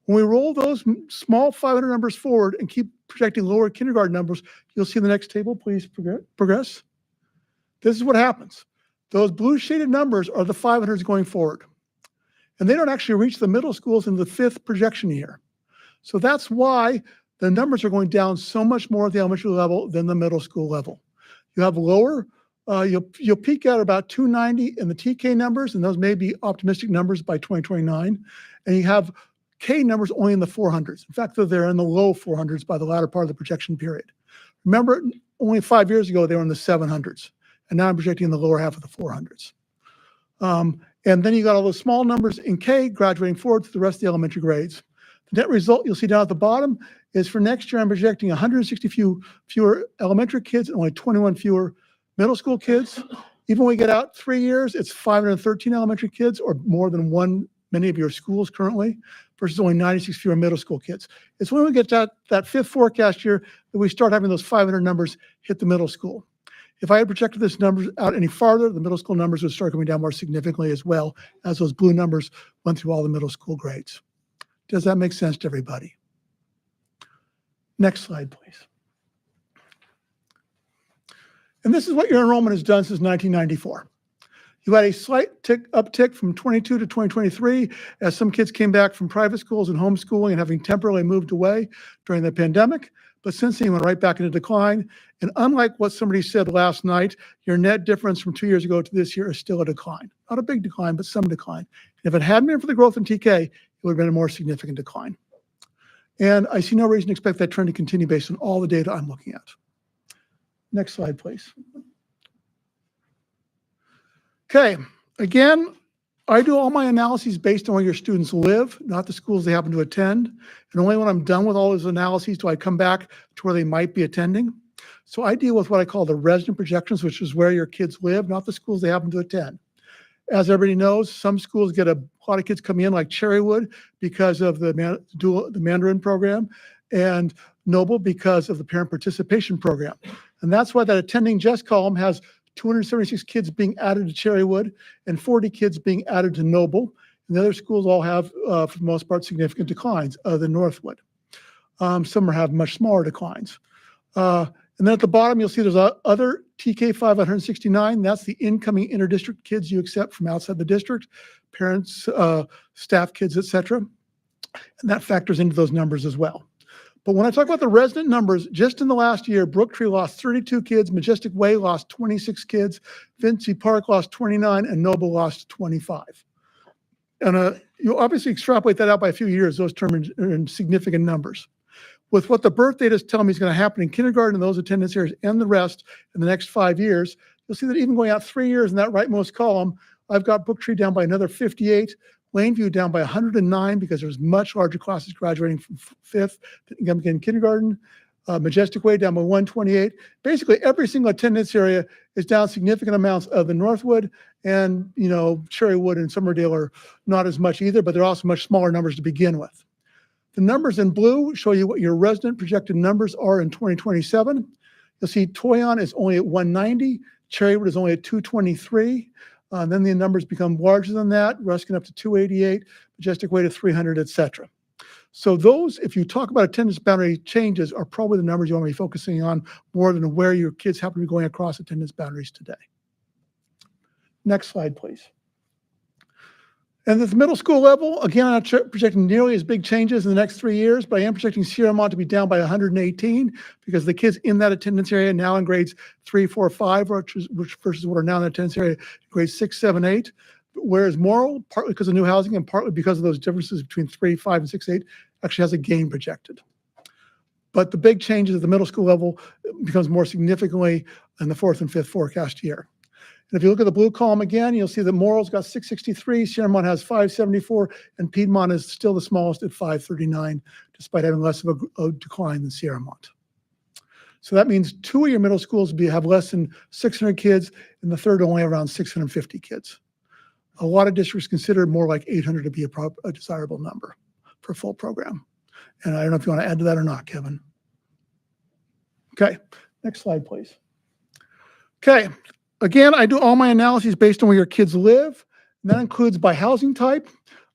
When we roll those small 500 numbers forward and keep projecting lower kindergarten numbers, you'll see in the next table, please progress. This is what happens. Those blue shaded numbers are the 500s going forward. And they don't actually reach the middle schools in the 5th projection year. So that's why the numbers are going down so much more at the elementary level than the middle school level. You have lower, you'll peak at about 290 in the TK numbers, and those may be optimistic numbers by 2029. And you have K numbers only in the 400s. In fact, they're in the low 400s by the latter part of the projection period. Remember, only 5 years ago, they were in the 700s. And now I'm projecting in the lower half of the 400s. And then you got all those small numbers in K graduating forward to the rest of the elementary grades. The net result you'll see down at the bottom is for next year, I'm projecting 160 fewer elementary kids and only 21 fewer middle school kids. Even when we get out 3 years, it's 513 elementary kids, or more than many of your schools currently, versus only 96 fewer middle school kids. It's when we get to that fifth forecast year that we start having those 500 numbers hit the middle school. If I had projected this numbers out any farther, the middle school numbers would start coming down more significantly as well, as those blue numbers went through all the middle school grades. Does that make sense to everybody? Next slide, please. And this is what your enrollment has done since 1994. You had a slight uptick from 22 to 2023 as some kids came back from private schools and homeschooling and having temporarily moved away during the pandemic. But since then, you went right back into decline. And unlike what somebody said last night, your net difference from 2 years ago to this year is still a decline. Not a big decline, but some decline. And if it hadn't been for the growth in TK, it would have been a more significant decline. And I see no reason to expect that trend to continue based on all the data I'm looking at. Next slide, please. Okay, again, I do all my analyses based on where your students live, not the schools they happen to attend. And only when I'm done with all those analyses do I come back to where they might be attending. So I deal with what I call the resident projections, which is where your kids live, not the schools they happen to attend. As everybody knows, some schools get a lot of kids coming in, like Cherrywood, because of the Mandarin program, and Noble because of the parent participation program. And that's why that attending just column has 276 kids being added to Cherrywood and 40 kids being added to Noble. And the other schools all have, for the most part, significant declines, other than Northwood. Some have much smaller declines. And then at the bottom, you'll see there's other TK 569. That's the incoming interdistrict kids you accept from outside the district, parents, staff kids, etc. And that factors into those numbers as well. But when I talk about the resident numbers, just in the last year, Brooktree lost 32 kids, Majestic Way lost 26 kids, Vinci Park lost 29, and Noble lost 25. And you obviously extrapolate that out by a few years, those terms are in significant numbers. With what the birth data is telling me is going to happen in kindergarten and those attendance areas and the rest in the next 5 years, you'll see that even going out 3 years in that rightmost column, I've got Brooktree down by another 58, Plainview down by 109 because there's much larger classes graduating from fifth than in kindergarten. Majestic Way down by 128. Basically, every single attendance area is down significant amounts of the Northwood, and Cherrywood and Summerdale are not as much either, but they're also much smaller numbers to begin with. The numbers in blue show you what your resident projected numbers are in 2027. You'll see Toyon is only at 190, Cherrywood is only at 223. Then the numbers become larger than that, Ruskin up to 288, Majestic Way to 300, etc. So those, if you talk about attendance boundary changes, are probably the numbers you want to be focusing on more than where your kids happen to be going across attendance boundaries today. Next slide, please. And at the middle school level, again, I'm not projecting nearly as big changes in the next 3 years, but I am projecting Sierra Mont to be down by 118 because the kids in that attendance area now in grades 3, 4, 5, which versus what are now in the attendance area, grades 6, 7, 8. Whereas Morrill, partly because of new housing and partly because of those differences between 3, 5, and 6, 8, actually has a gain projected. But the big changes at the middle school level becomes more significantly in the 4th and 5th forecast year. And if you look at the blue column again, you'll see that Morrill's got 663, Sierra Mont has 574, and Piedmont is still the smallest at 539, despite having less of a decline than Sierra Mont. So that means 2 of your middle schools have less than 600 kids, and the third only around 650 kids. A lot of districts consider more like 800 to be a desirable number for a full program. And I don't know if you want to add to that or not, Kevin. Okay, next slide, please. Okay. Again, I do all my analyses based on where your kids live. And that includes by housing type.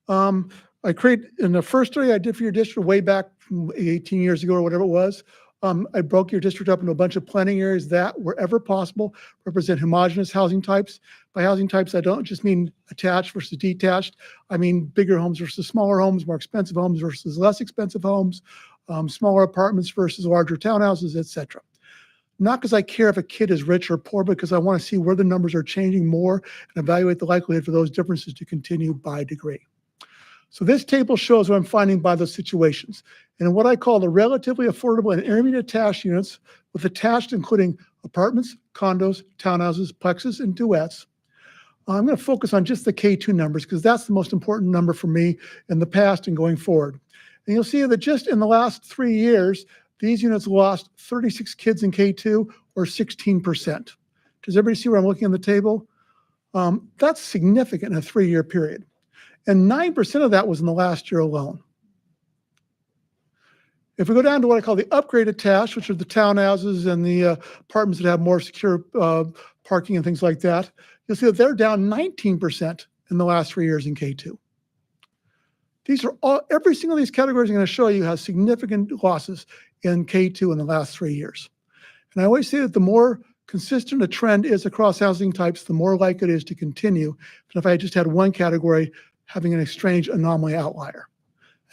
I create, in the first study I did for your district way back from 18 years ago or whatever it was, I broke your district up into a bunch of planning areas that, wherever possible, represent homogeneous housing types. By housing types, I don't just mean attached versus detached. I mean bigger homes versus smaller homes, more expensive homes versus less expensive homes, smaller apartments versus larger townhouses, etc. Not because I care if a kid is rich or poor, but because I want to see where the numbers are changing more and evaluate the likelihood for those differences to continue by degree. So this table shows what I'm finding by those situations. And in what I call the relatively affordable and intermediate attached units, with attached including apartments, condos, townhouses, plexes, and duets, I'm going to focus on just the K2 numbers because that's the most important number for me in the past and going forward. And you'll see that just in the last 3 years, these units lost 36 kids in K2 or 16%. Does everybody see where I'm looking on the table? That's significant in a 3-year period. And 9% of that was in the last year alone. If we go down to what I call the upgrade attached, which are the townhouses and the apartments that have more secure parking and things like that, you'll see that they're down 19% in the last 3 years in K2. These are all, every single of these categories I'm going to show you has significant losses in K2 in the last 3 years. And I always say that the more consistent a trend is across housing types, the more likely it is to continue than if I just had one category having an strange anomaly outlier.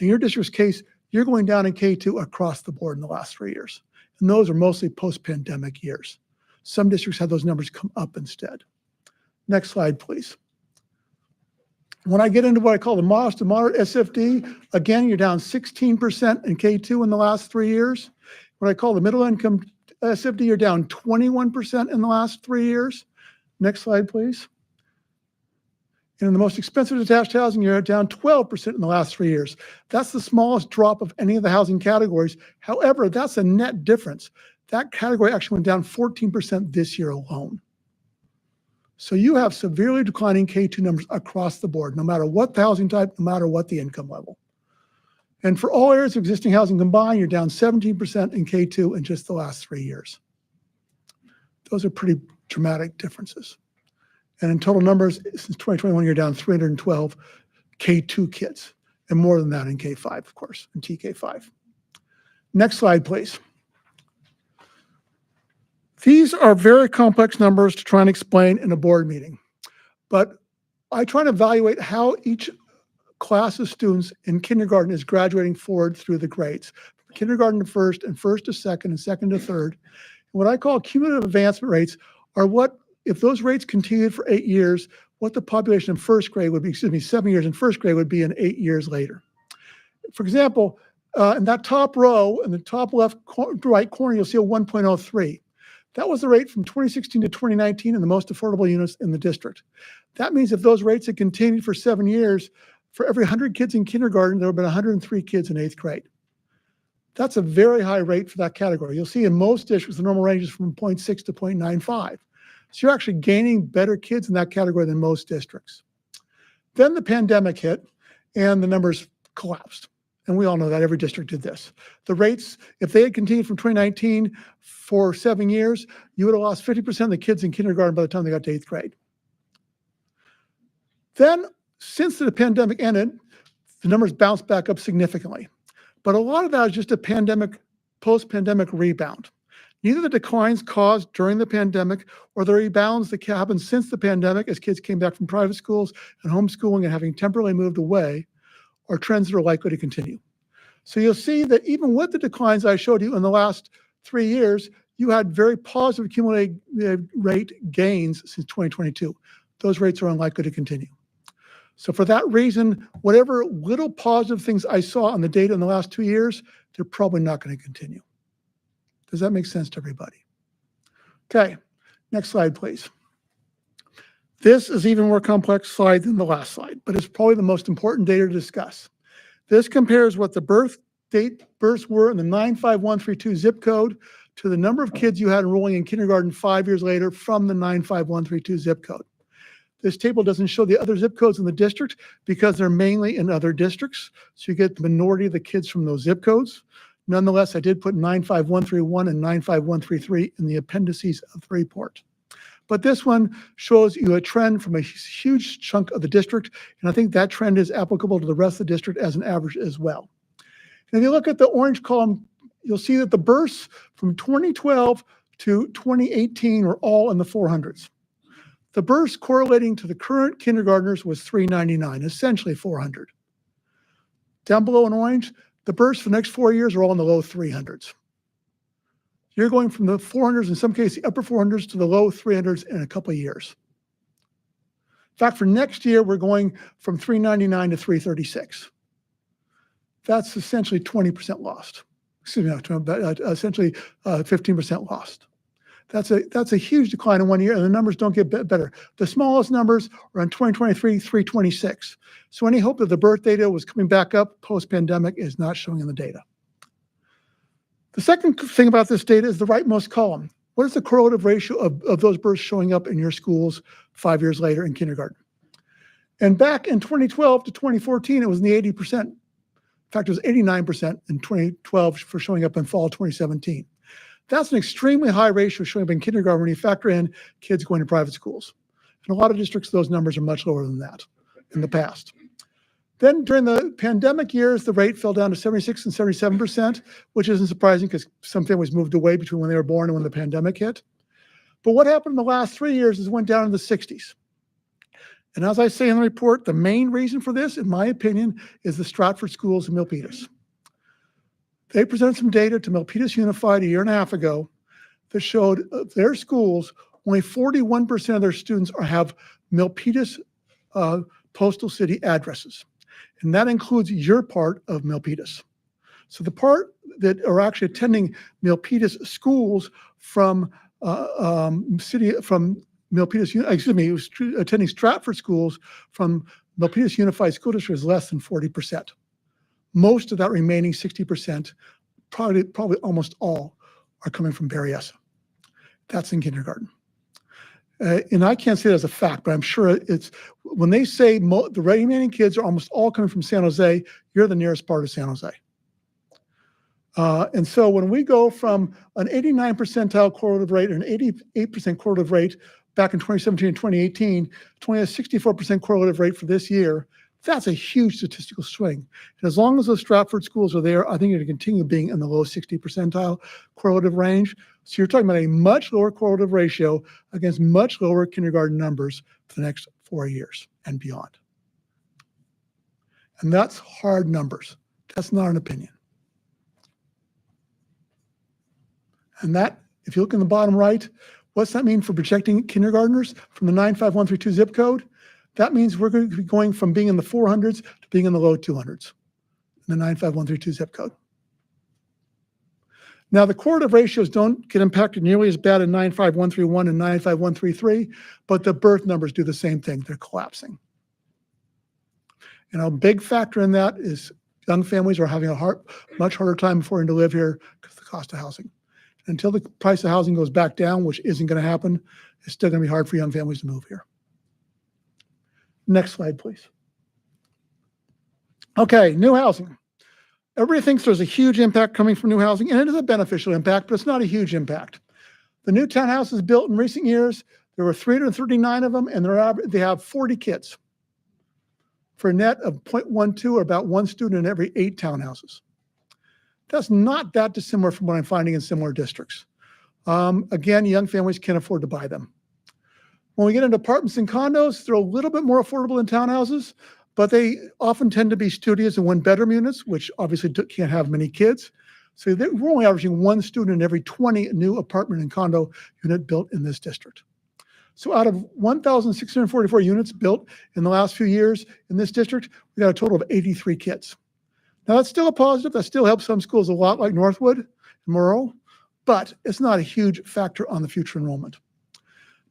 In your district's case, you're going down in K2 across the board in the last 3 years. And those are mostly post-pandemic years. Some districts have those numbers come up instead. Next slide, please. When I get into what I call the modest to moderate SFD, again, you're down 16% in K2 in the last 3 years. What I call the middle income SFD, you're down 21% in the last 3 years. Next slide, please. And in the most expensive detached housing, you're down 12% in the last 3 years. That's the smallest drop of any of the housing categories. However, that's a net difference. That category actually went down 14% this year alone. So you have severely declining K2 numbers across the board, no matter what the housing type, no matter what the income level. And for all areas of existing housing combined, you're down 17% in K2 in just the last 3 years. Those are pretty dramatic differences. And in total numbers, since 2021, you're down 312 K2 kids, and more than that in K5, of course, in TK5. Next slide, please. These are very complex numbers to try and explain in a board meeting, but I try to evaluate how each class of students in kindergarten is graduating forward through the grades, from kindergarten to first, and first to second, and second to third. And what I call cumulative advancement rates are what, if those rates continued for 8 years, what the population in first grade would be, 7 years in first grade would be in 8 years later. For example, in that top row, in the top left right corner, you'll see a 1.03. That was the rate from 2016 to 2019 in the most affordable units in the district. That means if those rates had continued for 7 years, for every 100 kids in kindergarten, there would have been 103 kids in 8th grade. That's a very high rate for that category. You'll see in most districts, the normal range is from 0.6 to 0.95. So you're actually gaining better kids in that category than most districts. Then the pandemic hit and the numbers collapsed. And we all know that every district did this. The rates, if they had continued from 2019 for 7 years, you would have lost 50% of the kids in kindergarten by the time they got to 8th grade. Then, since the pandemic ended, the numbers bounced back up significantly. But a lot of that is just a pandemic, post-pandemic rebound. Neither the declines caused during the pandemic or the rebounds that happened since the pandemic as kids came back from private schools and homeschooling and having temporarily moved away are trends that are likely to continue. So you'll see that even with the declines I showed you in the last 3 years, you had very positive cumulative rate gains since 2022. Those rates are unlikely to continue. So for that reason, whatever little positive things I saw on the data in the last 2 years, they're probably not going to continue. Does that make sense to everybody? Okay, next slide, please. This is even more complex slide than the last slide, but it's probably the most important data to discuss. This compares what the births were in the 95132 zip code to the number of kids you had enrolling in kindergarten 5 years later from the 95132 zip code. This table doesn't show the other zip codes in the district because they're mainly in other districts, so you get the minority of the kids from those zip codes. Nonetheless, I did put 95131 and 95133 in the appendices of the report. But this one shows you a trend from a huge chunk of the district, and I think that trend is applicable to the rest of the district as an average as well. And if you look at the orange column, you'll see that the births from 2012 to 2018 were all in the 400s. The births correlating to the current kindergartners was 399, essentially 400. Down below in orange, the births for the next 4 years are all in the low 300s. You're going from the 400s, in some cases, the upper 400s to the low 300s in a couple of years. In fact, for next year, we're going from 399 to 336. That's essentially 20% lost. Excuse me, essentially 15% lost. That's a huge decline in 1 year, and the numbers don't get better. The smallest numbers are in 2023, 326. So any hope that the birth data was coming back up post-pandemic is not showing in the data. The second thing about this data is the rightmost column. What is the correlative ratio of those births showing up in your schools 5 years later in kindergarten? And back in 2012 to 2014, it was in the 80%. In fact, it was 89% in 2012 for showing up in fall 2017. That's an extremely high ratio showing up in kindergarten when you factor in kids going to private schools. In a lot of districts, those numbers are much lower than that in the past. Then during the pandemic years, the rate fell down to 76 and 77%, which isn't surprising because some families moved away between when they were born and when the pandemic hit. But what happened in the last 3 years is it went down in the 60s. And as I say in the report, the main reason for this, in my opinion, is the Stratford schools in Milpitas. They presented some data to Milpitas Unified a year and a half ago that showed their schools, only 41% of their students have Milpitas postal city addresses. And that includes your part of Milpitas. So the part that are actually attending Milpitas schools from attending Stratford schools from Milpitas Unified School District is less than 40%. Most of that remaining 60%, probably almost all, are coming from Berryessa. That's in kindergarten. And I can't say that as a fact, but I'm sure it's, when they say the remaining kids are almost all coming from San Jose, you're the nearest part of San Jose. And so when we go from an 89 percentile correlative rate and an 88% correlative rate back in 2017 and 2018, to only a 64% correlative rate for this year, that's a huge statistical swing. And as long as those Stratford schools are there, I think you're going to continue being in the low 60 percentile correlative range. So you're talking about a much lower correlative ratio against much lower kindergarten numbers for the next 4 years and beyond. And that's hard numbers. That's not an opinion. And that, if you look in the bottom right, what's that mean for projecting kindergartners from the 95132 zip code? That means we're going to be going from being in the 400s to being in the low 200s in the 95132 zip code. Now, the correlative ratios don't get impacted nearly as bad in 95131 and 95133, but the birth numbers do the same thing. They're collapsing. And a big factor in that is young families are having a much harder time affording to live here because of the cost of housing. Until the price of housing goes back down, which isn't going to happen, it's still going to be hard for young families to move here. Next slide, please. Okay, new housing. Everybody thinks there's a huge impact coming from new housing, and it is a beneficial impact, but it's not a huge impact. The new townhouses built in recent years, there were 339 of them, and they have 40 kids for a net of 0.12, or about one student in every 8 townhouses. That's not that dissimilar from what I'm finding in similar districts. Again, young families can't afford to buy them. When we get into apartments and condos, they're a little bit more affordable than townhouses, but they often tend to be studios and one-bedroom units, which obviously can't have many kids. So we're only averaging one student in every 20 new apartment and condo unit built in this district. So out of 1,644 units built in the last few years in this district, we got a total of 83 kids. Now, that's still a positive. That still helps some schools a lot, like Northwood and Morrow, but it's not a huge factor on the future enrollment.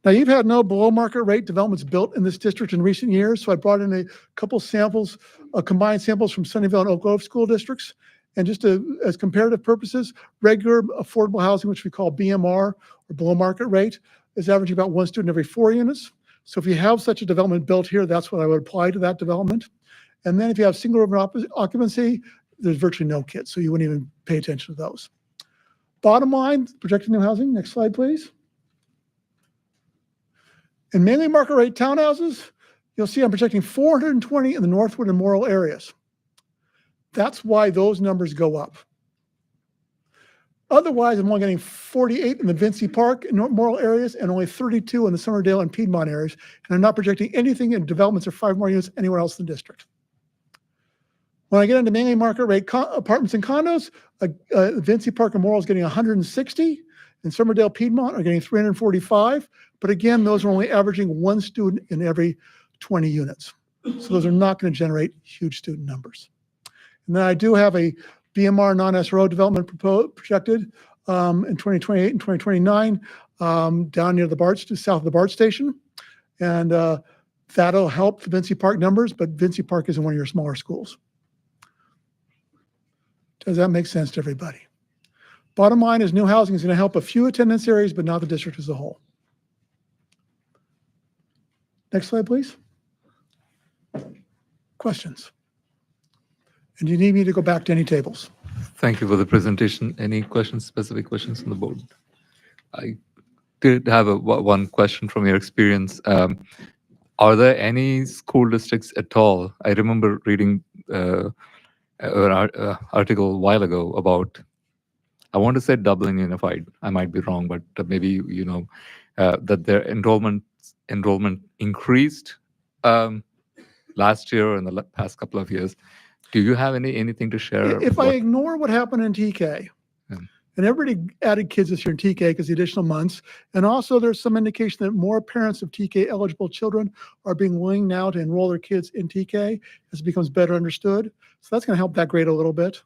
Now, you've had no below market rate developments built in this district in recent years, so I brought in a couple samples, combined samples from Sunnyvale and Oak Grove school districts. And just as comparative purposes, regular affordable housing, which we call BMR, or below market rate, is averaging about one student every 4 units. So if you have such a development built here, that's what I would apply to that development. And then if you have single room occupancy, there's virtually no kids, so you wouldn't even pay attention to those. Bottom line, projected new housing. Next slide, please. In mainly market rate townhouses, you'll see I'm projecting 420 in the Northwood and Morrill areas. That's why those numbers go up. Otherwise, I'm only getting 48 in the Vincy Park and Morrill areas and only 32 in the Summerdale and Piedmont areas. And I'm not projecting anything in developments of 5 more units anywhere else in the district. When I get into mainly market rate apartments and condos, Vincy Park and Morrill is getting 160, and Summerdale, Piedmont are getting 345. But again, those are only averaging one student in every 20 units. So those are not going to generate huge student numbers. And then I do have a BMR non-SRO development projected in 2028 and 2029 down near the BART, south of the BART station. And that'll help the Vincy Park numbers, but Vincy Park isn't one of your smaller schools. Does that make sense to everybody? Bottom line is new housing is going to help a few attendance areas, but not the district as a whole. Next slide, please. Questions? And do you need me to go back to any tables? Thank you for the presentation. Any questions, specific questions on the board? I did have one question from your experience. Are there any school districts at all? I remember reading an article a while ago about, I want to say Dublin Unified. I might be wrong, but maybe you know that their enrollment increased last year or in the past couple of years. Do you have anything to share? If I ignore what happened in TK, and everybody added kids this year in TK because the additional months, and also there's some indication that more parents of TK eligible children are being willing now to enroll their kids in TK as it becomes better understood. So that's going to help that grade a little bit.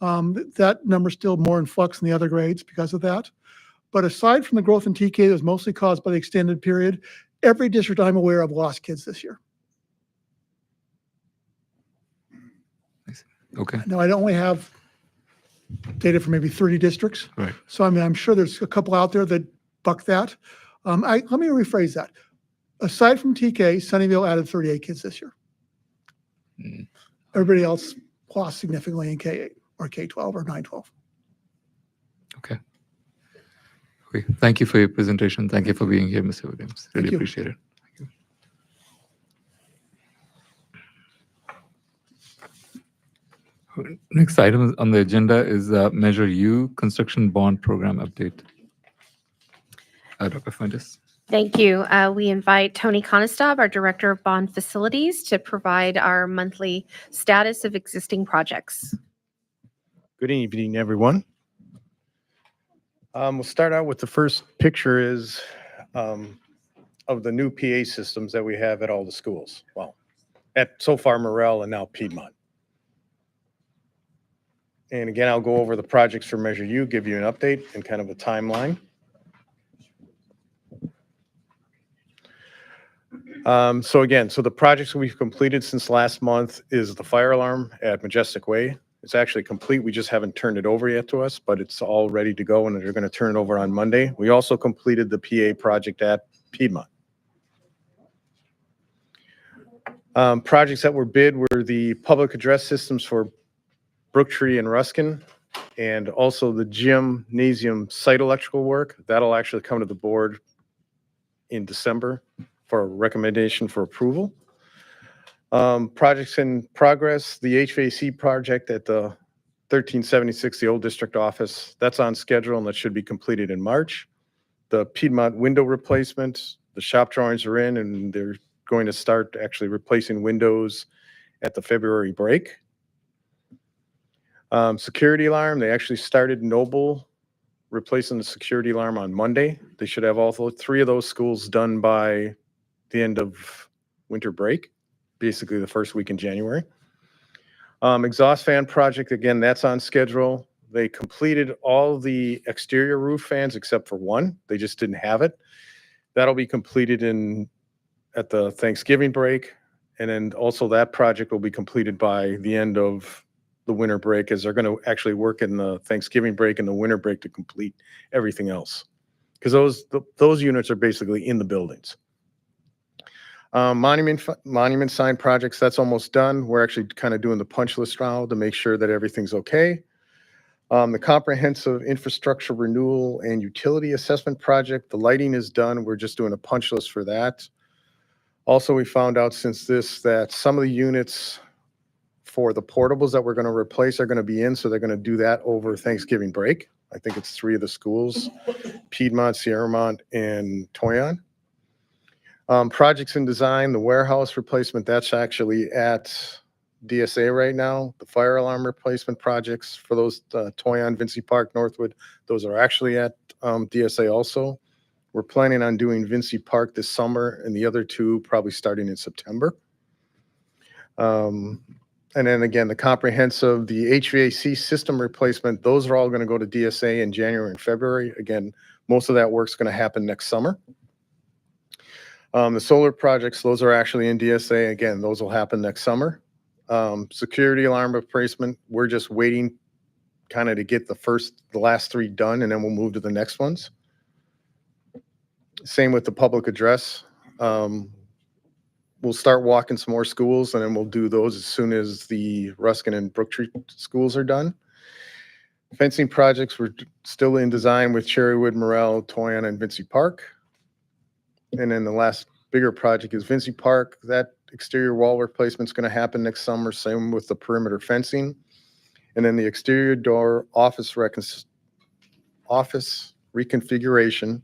That number's still more in flux in the other grades because of that. But aside from the growth in TK that was mostly caused by the extended period, every district I'm aware of lost kids this year. Okay. Now, I only have data for maybe 30 districts. Right. So, I mean, I'm sure there's a couple out there that buck that. Let me rephrase that. Aside from TK, Sunnyvale added 38 kids this year. Everybody else lost significantly in K8 or K12 or 9-12. Okay. Thank you for your presentation. Thank you for being here, Mr. Williams. Really Thank you. appreciate it. Next item on the agenda is Measure U, Construction Bond Program Update. Dr. Fuentes. Thank you. We invite Tony Conestab, our Director of Bond Facilities, to provide our monthly status of existing projects. Good evening, everyone. We'll start out with the first picture is of the new PA systems that we have at all the schools. Well, at so far Morel and now Piedmont. And again, I'll go over the projects for Measure U, give you an update and kind of a timeline. So the projects we've completed since last month is the fire alarm at Majestic Way. It's actually complete. We just haven't turned it over yet to us, but it's all ready to go and they're going to turn it over on Monday. We also completed the PA project at Piedmont. Projects that were bid were the public address systems for Brooktree and Ruskin, and also the gymnasium site electrical work. That'll actually come to the board in December for a recommendation for approval. Projects in progress, the HVAC project at the 1376, the old district office, that's on schedule and that should be completed in March. The Piedmont window replacement, the shop drawings are in and they're going to start actually replacing windows at the February break. Security alarm, they actually started Noble replacing the security alarm on Monday. They should have all three of those schools done by the end of winter break, basically the first week in January. Exhaust fan project, again, that's on schedule. They completed all the exterior roof fans except for one. They just didn't have it. That'll be completed at the Thanksgiving break. And then also that project will be completed by the end of the winter break, as they're going to actually work in the Thanksgiving break and the winter break to complete everything else. Because those units are basically in the buildings. Monument sign projects, that's almost done. We're actually kind of doing the punch list now to make sure that everything's okay. The comprehensive infrastructure renewal and utility assessment project, the lighting is done. We're just doing a punch list for that. Also, we found out since this that some of the units for the portables that we're going to replace are going to be in, so they're going to do that over Thanksgiving break. I think it's 3 of the schools, Piedmont, Sierramont, and Toyon. Projects in design, the warehouse replacement, that's actually at DSA right now. The fire alarm replacement projects for those Toyon, Vincy Park, Northwood, those are actually at DSA also. We're planning on doing Vincy Park this summer and the other 2 probably starting in September. And then again, the comprehensive, the HVAC system replacement, those are all going to go to DSA in January and February. Again, most of that work's going to happen next summer. The solar projects, those are actually in DSA. Again, those will happen next summer. Security alarm replacement, we're just waiting kind of to get the last 3 done, and then we'll move to the next ones. Same with the public address. We'll start walking some more schools, and then we'll do those as soon as the Ruskin and Brooktree schools are done. Fencing projects, we're still in design with Cherrywood, Morel, Toyon, and Vincy Park. And then the last bigger project is Vincy Park. That exterior wall replacement is going to happen next summer, same with the perimeter fencing. And then the exterior door office reconfiguration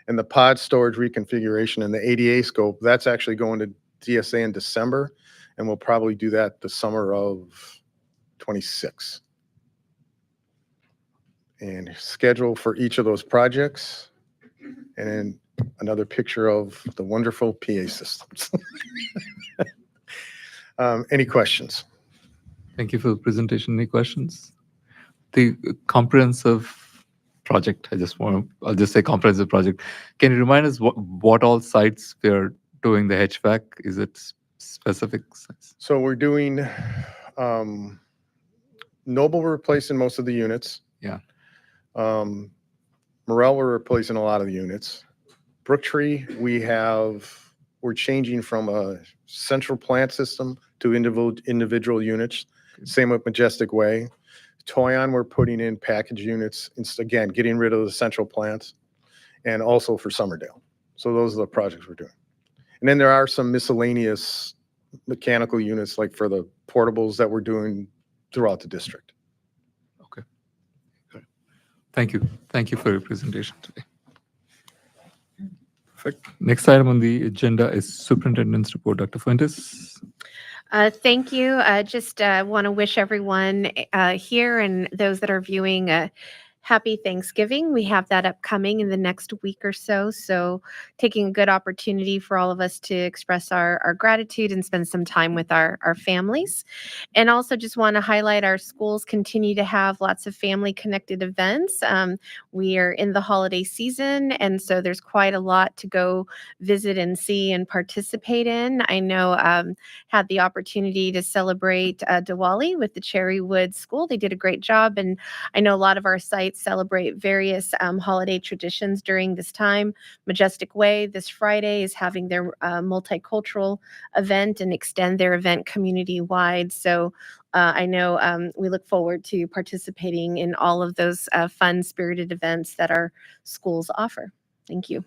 and the pod storage reconfiguration and the ADA scope, that's actually going to DSA in December, and we'll probably do that the summer of 26. And schedule for each of those projects, and then another picture of the wonderful PA systems. Any questions? Thank you for the presentation. Any questions? The comprehensive project, I'll just say comprehensive project. Can you remind us what all sites we're doing the HVAC? Is it specific sites? So we're doing Noble, we're replacing most of the units. Yeah. Morel, we're replacing a lot of the units. Brooktree, we're changing from a central plant system to individual units. Same with Majestic Way. Toyon, we're putting in package units, again, getting rid of the central plants, and also for Summerdale. So those are the projects we're doing. And then there are some miscellaneous mechanical units, like for the portables that we're doing throughout the district. Okay. Good. Thank you. Thank you for your presentation today. Perfect. Next item on the agenda is Superintendent's Report. Dr. Fuentes. Thank you. Just want to wish everyone here and those that are viewing a happy Thanksgiving. We have that upcoming in the next week or so. So taking a good opportunity for all of us to express our gratitude and spend some time with our families. And also just want to highlight our schools continue to have lots of family connected events. We are in the holiday season, and so there's quite a lot to go visit and see and participate in. I know had the opportunity to celebrate Diwali with the Cherrywood School. They did a great job, and I know a lot of our sites celebrate various holiday traditions during this time. Majestic Way this Friday is having their multicultural event and extend their event community-wide. So I know we look forward to participating in all of those fun, spirited events that our schools offer. Thank you.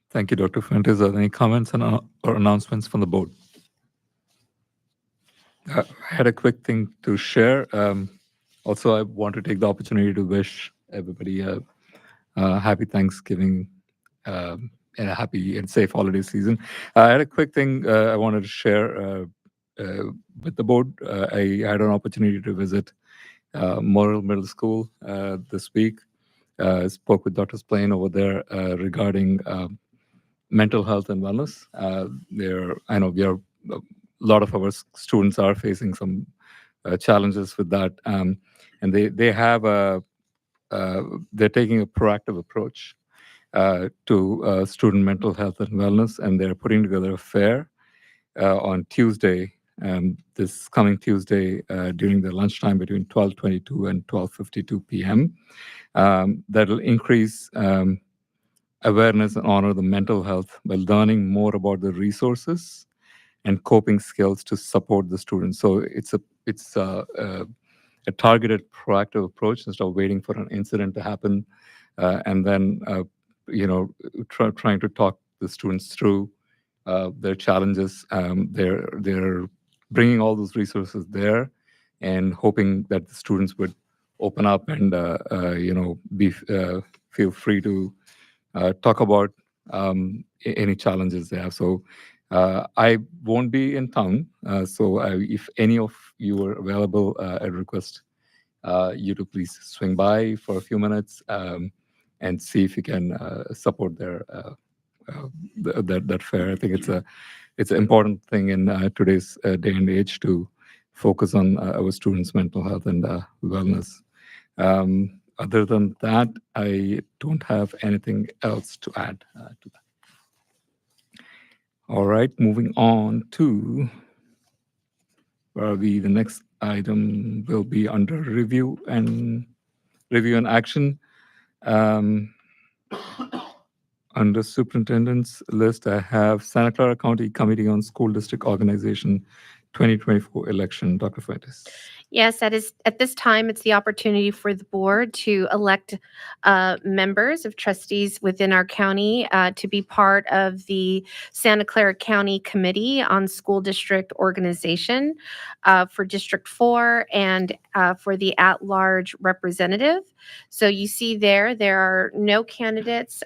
Thank you, Dr. Fuentes. Are there any comments or announcements from the board? I had a quick thing to share. Also, I want to take the opportunity to wish everybody a happy Thanksgiving and a happy and safe holiday season. I had a quick thing I wanted to share with the board. I had an opportunity to visit Morrill Middle School this week. Spoke with Dr. Splain over there regarding mental health and wellness. I know a lot of our students are facing some challenges with that, and they're taking a proactive approach to student mental health and wellness, and they're putting together a fair on Tuesday, this coming Tuesday during the lunchtime between 12:22 and 12:52 p.m. That'll increase awareness and honor the mental health by learning more about the resources and coping skills to support the students. So it's a targeted, proactive approach instead of waiting for an incident to happen and then trying to talk the students through their challenges. They're bringing all those resources there and hoping that the students would open up and feel free to talk about any challenges they have. So I won't be in town, so if any of you are available, I request you to please swing by for a few minutes and see if you can support that fair. I think it's an important thing in today's day and age to focus on our students' mental health and wellness. Other than that, I don't have anything else to add to that. All right, moving on to the next item will be under review and action. Under superintendent's list, I have Santa Clara County Committee on School District Organization 2024 election. Dr. Fuentes. Yes, that is, at this time, it's the opportunity for the board to elect members of trustees within our county to be part of the Santa Clara County Committee on School District Organization for District 4 and for the at-large representative. So you see there are no candidates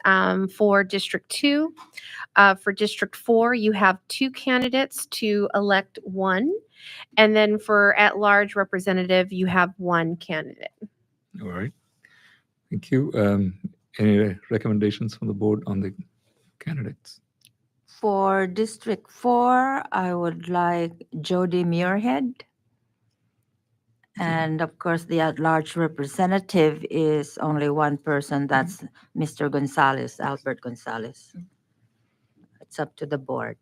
for District 2. For District 4, you have 2 candidates to elect 1. And then for at-large representative, you have 1 candidate. All right. Thank you. Any recommendations from the board on the candidates? For District 4, I would like Jody Muirhead. And of course, the at-large representative is only one person. That's Mr. Gonzalez, Albert Gonzalez. It's up to the board.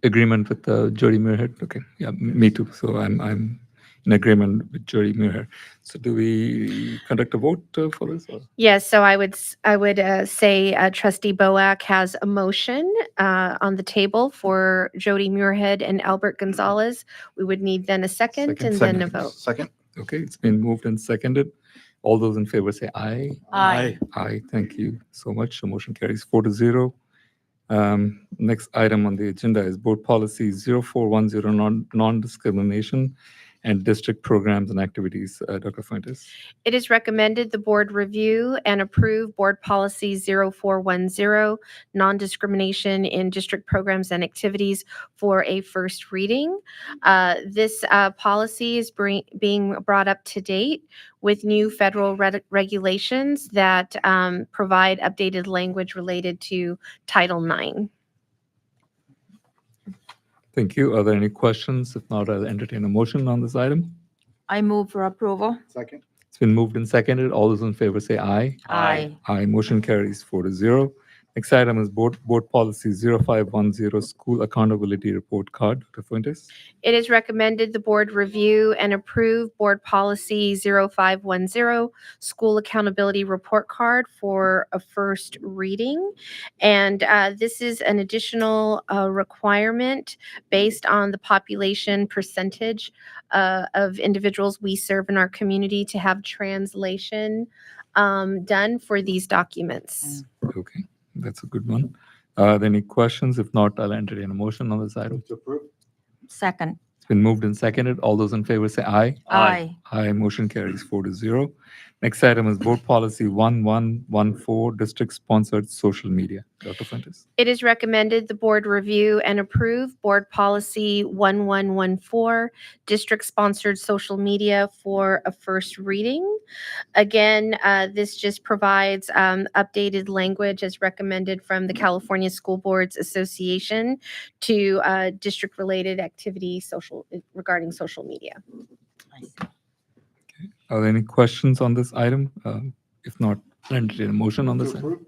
Agreement with Jody Muirhead? Okay. Yeah, me too. So I'm in agreement with Jody Muirhead. So do we conduct a vote for this? Or? Yes, so I would say Trustee Boak has a motion on the table for Jody Muirhead and Albert Gonzalez. We would need then a second and then a vote. Second. Okay, it's been moved and seconded. All those in favor say aye. Aye. Aye. Thank you so much. The motion carries 4-0. Next item on the agenda is Board Policy 0410 non-discrimination and district programs and activities. Dr. Fuentes. It is recommended the board review and approve Board Policy 0410, non-discrimination in district programs and activities for a first reading. This policy is being brought up to date with new federal regulations that provide updated language related to Title IX. Thank you. Are there any questions? If not, I'll entertain a motion on this item. I move for approval. Second. It's been moved and seconded. All those in favor say aye. Aye. Aye. Motion carries 4-0. Next item is Board Policy 0510 School Accountability Report Card. Dr. Fuentes. It is recommended the board review and approve Board Policy 0510, School Accountability Report Card for a first reading. And this is an additional requirement based on the population percentage of individuals we serve in our community to have translation done for these documents. Okay, that's a good one. Are there any questions? If not, I'll entertain a motion on this item. To approve. Second. It's been moved and seconded. All those in favor say aye. Aye. Aye. Motion carries 4-0. Next item is Board Policy 1114 District-Sponsored Social Media. Dr. Fuentes. It is recommended the board review and approve Board Policy 1114, District-Sponsored Social Media for a first reading. Again, this just provides updated language as recommended from the California School Boards Association to district-related activity regarding social media. Are there any questions on this item? If not, I'll entertain a motion on this item.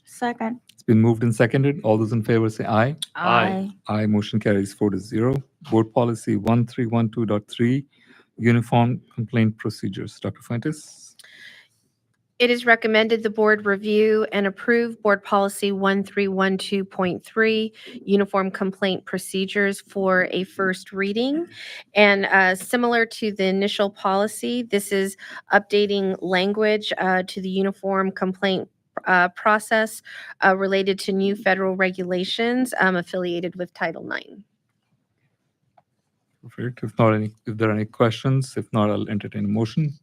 Second. It's been moved and seconded. All those in favor say aye. Aye. Aye. Motion carries 4-0. Board Policy 1312.3 Uniform Complaint Procedures. Dr. Fuentes. It is recommended the board review and approve Board Policy 1312.3, Uniform Complaint Procedures for a first reading. And similar to the initial policy, this is updating language to the Uniform Complaint process related to new federal regulations affiliated with Title IX. Perfect. If there are any questions, if not, I'll entertain a motion.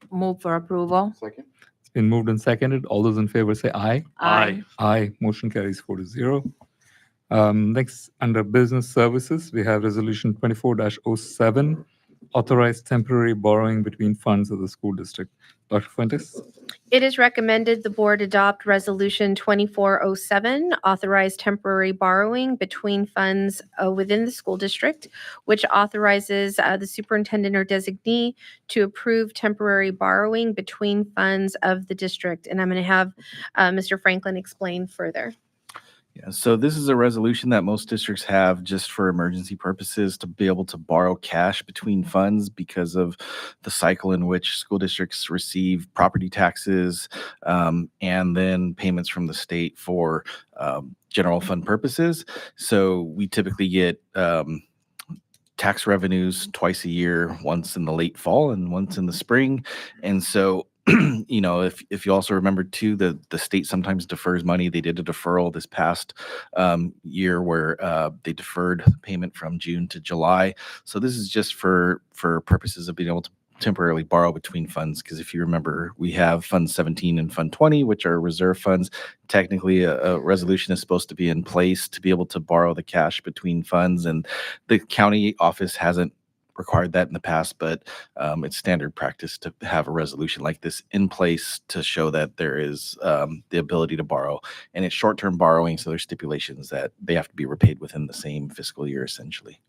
Move for approval. Second. It's been moved and seconded. All those in favor say aye. Aye. Aye. Motion carries 4-0. Next, under Business Services, we have Resolution 24-07, authorized temporary borrowing between funds of the school district. Dr. Fuentes. It is recommended the board adopt Resolution 2407, authorized temporary borrowing between funds within the school district, which authorizes the superintendent or designee to approve temporary borrowing between funds of the district. And I'm going to have Mr. Franklin explain further. Yeah, so this is a resolution that most districts have just for emergency purposes to be able to borrow cash between funds because of the cycle in which school districts receive property taxes and then payments from the state for general fund purposes. So we typically get tax revenues twice a year, once in the late fall and once in the spring. And so if you also remember too, the state sometimes defers money. They did a deferral this past year where they deferred payment from June to July. So this is just for purposes of being able to temporarily borrow between funds. Because if you remember, we have Fund 17 and Fund 20, which are reserve funds. Technically, a resolution is supposed to be in place to be able to borrow the cash between funds. And the county office hasn't required that in the past, but it's standard practice to have a resolution like this in place to show that there is the ability to borrow. And it's short-term borrowing, so there's stipulations that they have to be repaid within the same fiscal year, essentially.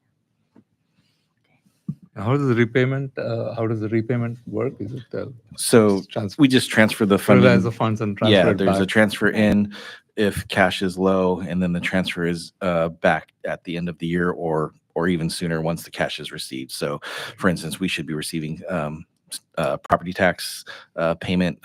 How does the repayment work? Is it so we just transfer the funding. Utilize the funds and transfer it there's a back. transfer in if cash is low, and then the transfer is back at the end of the year or even sooner once the cash is received. So, for instance, we should be receiving property tax payment,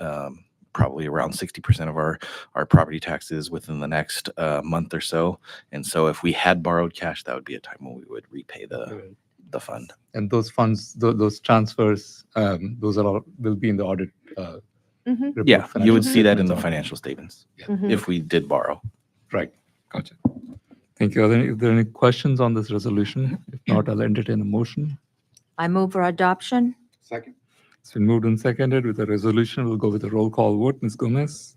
probably around 60% of our property taxes within the next month or so. And so if we had borrowed cash, that would be a time when we would repay the fund. And those funds, those transfers, those will be in the audit. Report, Yeah, you would financial see that in statements the on- financial statements Mhm. if we did borrow. Right. Gotcha. Thank you. Are there any questions on this resolution? If not, I'll entertain a motion. I move for adoption. Second. It's been moved and seconded with the resolution. We'll go with a roll call vote. Ms. Gomez?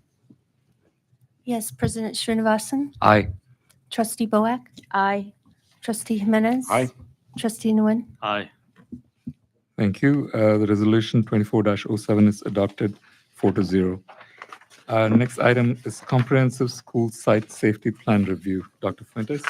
Yes, President Srinivasan, Aye. Trustee Boak, Aye. Trustee Jimenez. Aye. Trustee Nguyen. Aye. Thank you. The resolution 24-07 is adopted 4-0. Next item is comprehensive school site safety plan review. Dr. Fuentes?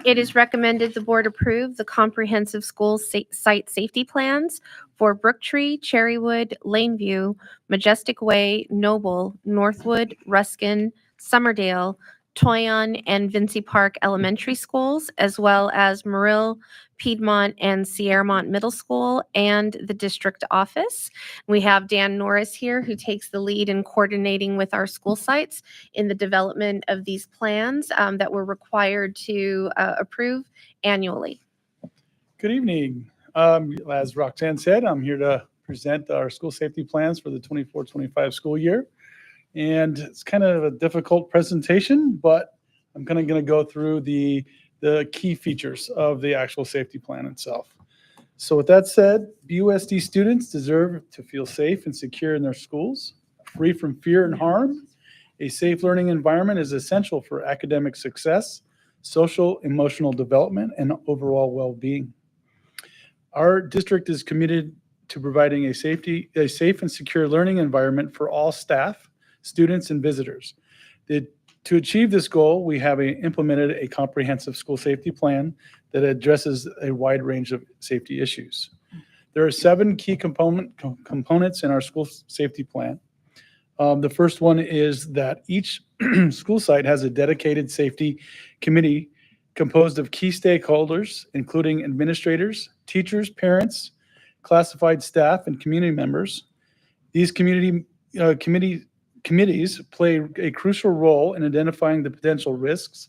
It is recommended the board approve the comprehensive school site safety plans for Brooktree, Cherrywood, Laneview, Majestic Way, Noble, Northwood, Ruskin, Summerdale, Toyon, and Vincy Park Elementary Schools, as well as Merill, Piedmont, and Sierramont Middle School, and the district office. We have Dan Norris here, who takes the lead in coordinating with our school sites in the development of these plans that we're required to approve annually. Good evening. As Roxanne said, I'm here to present our school safety plans for the 24-25 school year. And it's kind of a difficult presentation, but I'm kind of going to go through the key features of the actual safety plan itself. So with that said, BUSD students deserve to feel safe and secure in their schools, free from fear and harm. A safe learning environment is essential for academic success, social, emotional development, and overall well-being. Our district is committed to providing a safe and secure learning environment for all staff, students, and visitors. To achieve this goal, we have implemented a comprehensive school safety plan that addresses a wide range of safety issues. There are 7 key components in our school safety plan. The first one is that each school site has a dedicated safety committee composed of key stakeholders, including administrators, teachers, parents, classified staff, and community members. These committees play a crucial role in identifying the potential risks,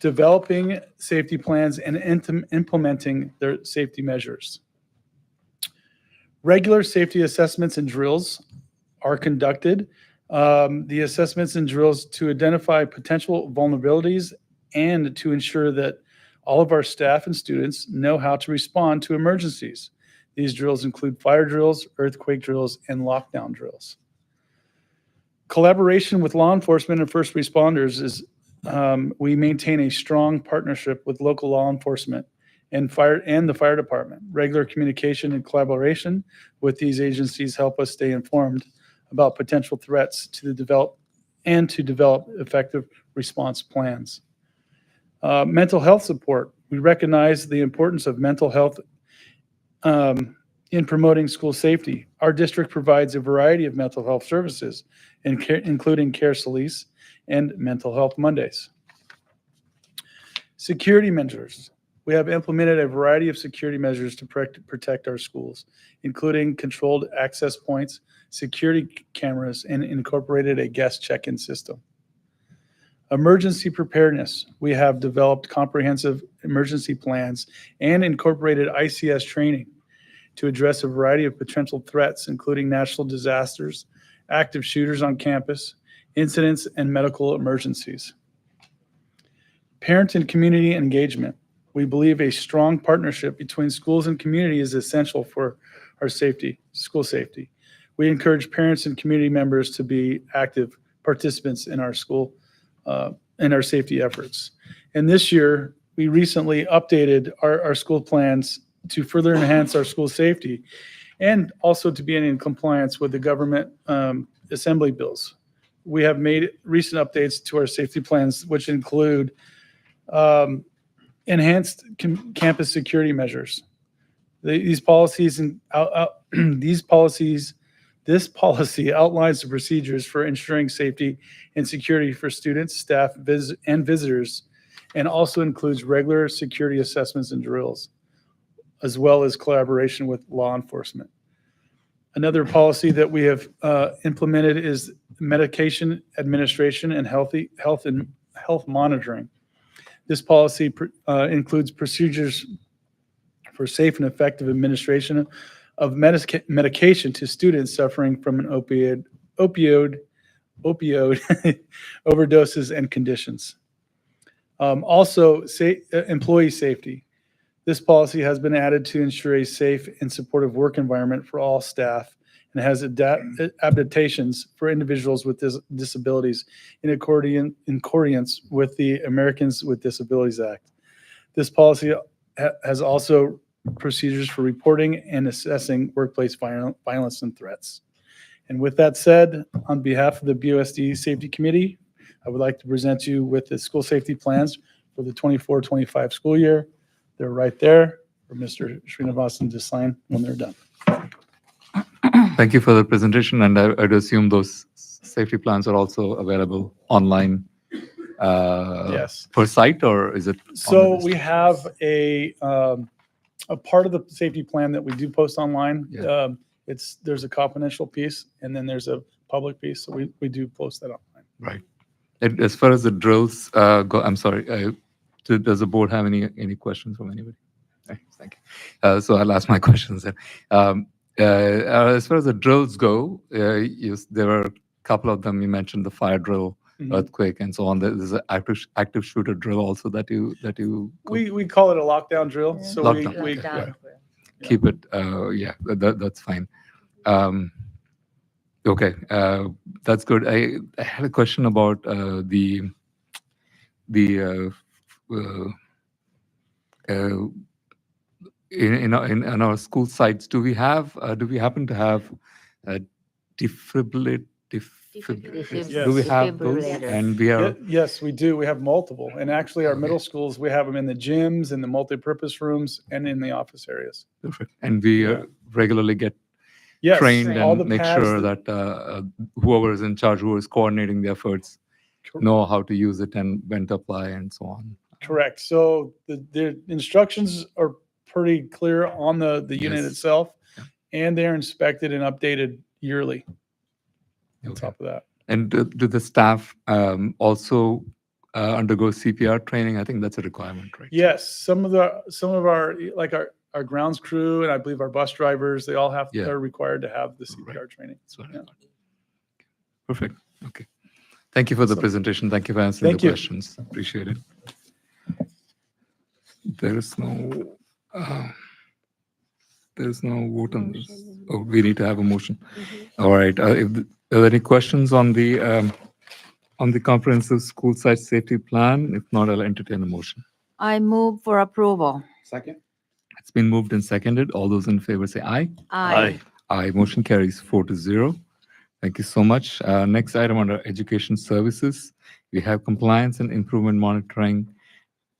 developing safety plans, and implementing their safety measures. Regular safety assessments and drills are conducted. The assessments and drills to identify potential vulnerabilities and to ensure that all of our staff and students know how to respond to emergencies. These drills include fire drills, earthquake drills, and lockdown drills. Collaboration with law enforcement and first responders is we maintain a strong partnership with local law enforcement and the fire department. Regular communication and collaboration with these agencies help us stay informed about potential threats to develop effective response plans. Mental health support. We recognize the importance of mental health in promoting school safety. Our district provides a variety of mental health services, including Care Solis and Mental Health Mondays. Security measures. We have implemented a variety of security measures to protect our schools, including controlled access points, security cameras, and incorporated a guest check-in system. Emergency preparedness. We have developed comprehensive emergency plans and incorporated ICS training to address a variety of potential threats, including natural disasters, active shooters on campus, incidents, and medical emergencies. Parent and community engagement. We believe a strong partnership between schools and community is essential for our safety, school safety. We encourage parents and community members to be active participants in our school, in our safety efforts. And this year, we recently updated our school plans to further enhance our school safety and also to be in compliance with the government assembly bills. We have made recent updates to our safety plans, which include enhanced campus security measures. This policy outlines the procedures for ensuring safety and security for students, staff, and visitors, and also includes regular security assessments and drills, as well as collaboration with law enforcement. Another policy that we have implemented is medication administration and health monitoring. This policy includes procedures for safe and effective administration of medication to students suffering from an opioid overdoses and conditions. Also, employee safety. This policy has been added to ensure a safe and supportive work environment for all staff and has adaptations for individuals with disabilities in accordance with the Americans with Disabilities Act. This policy has also procedures for reporting and assessing workplace violence and threats. And with that said, on behalf of the BOSD Safety Committee, I would like to present you with the school safety plans for the 24-25 school year. They're right there for Mr. Srinivasan to sign when they're done. Thank you for the presentation, and I'd assume those safety plans are also available online. Yes. Per site, or is it? So we have a part of the safety plan that we do post online. Yeah. There's a confidential piece, and then there's a public piece. So we do post that online. Right. And as far as the drills go, I'm sorry. Does the board have any questions from anybody? Okay, thank you. So I'll ask my questions then. As far as the drills go, there are a couple of them. You mentioned the fire drill, earthquake, and so on. There's an active shooter drill also that you. We call it a lockdown drill. So Lockdown, we okay. Keep it. That's fine. Okay, that's good. I had a question about in our school sites. Do we happen to have defibrillators? Do we have those? And we are. Yes, we do. We have multiple. And actually, our middle schools, we have them in the gyms, in the multipurpose rooms, and in the office areas. Perfect. And we regularly get trained all the and make pads sure that whoever is in charge, who is coordinating the efforts, know how to use it and when to apply and so on. Correct. So the instructions are pretty clear on the unit itself, and they're inspected and updated yearly. On top of that. And do the staff also undergo CPR training? I think that's a requirement, right? Yes, some of our like our grounds crew and I believe our bus drivers, they all are required to have the CPR training. Yeah. Perfect. Okay. Thank you for the presentation. Thank you for answering the questions. Appreciate it. There is no vote on this. Oh, we need to have a motion. All right. Are there any questions on the comprehensive school site safety plan? If not, I'll entertain a motion. I move for approval. Second. It's been moved and seconded. All those in favor say aye. Aye. Aye. Motion carries 4-0. Thank you so much. Next item under education services, we have compliance and improvement monitoring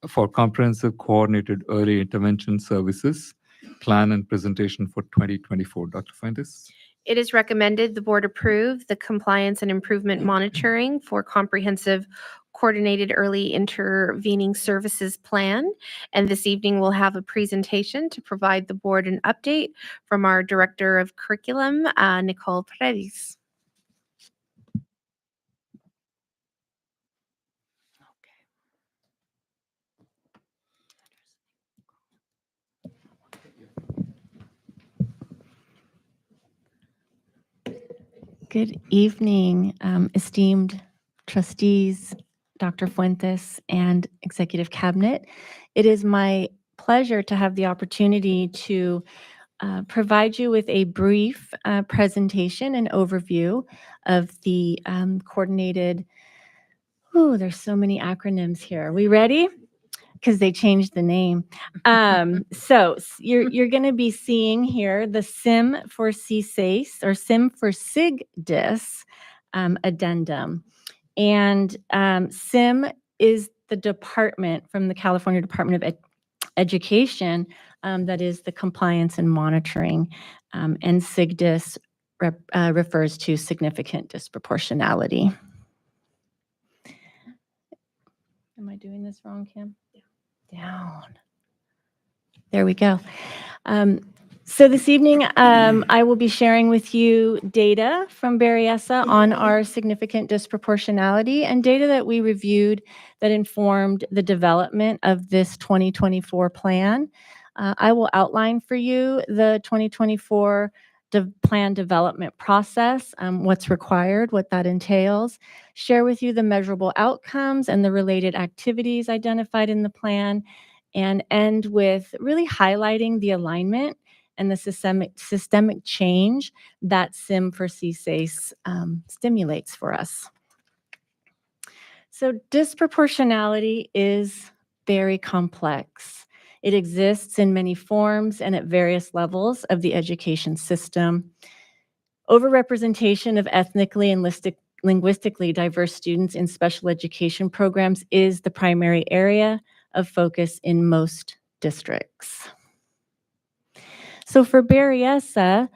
for comprehensive coordinated early intervention services, plan and presentation for 2024. Dr. Fuentes? It is recommended the board approve the compliance and improvement monitoring for comprehensive Coordinated Early Intervening Services Plan. And this evening, we'll have a presentation to provide the board an update from our Director of Curriculum, Nicole Paredes. Good evening, esteemed trustees, Dr. Fuentes, and executive cabinet. It is my pleasure to have the opportunity to provide you with a brief presentation and overview of the coordinated, there's so many acronyms here. Are we ready? Because they changed the name. You're going to be seeing here the SIM for CSACE or SIM for SIGDIS addendum. And SIM is the department from the California Department of Education that is the compliance and monitoring. And SIGDIS refers to significant disproportionality. Am I doing this wrong, Kim? Down. There we go. So this evening, I will be sharing with you data from Berryessa on our significant disproportionality and data that we reviewed that informed the development of this 2024 plan. I will outline for you the 2024 plan development process, what's required, what that entails, share with you the measurable outcomes and the related activities identified in the plan, and end with really highlighting the alignment and the systemic change that SIM for CSACE stimulates for us. So disproportionality is very complex. It exists in many forms and at various levels of the education system. Overrepresentation of ethnically and linguistically diverse students in special education programs is the primary area of focus in most districts. So for Berryessa,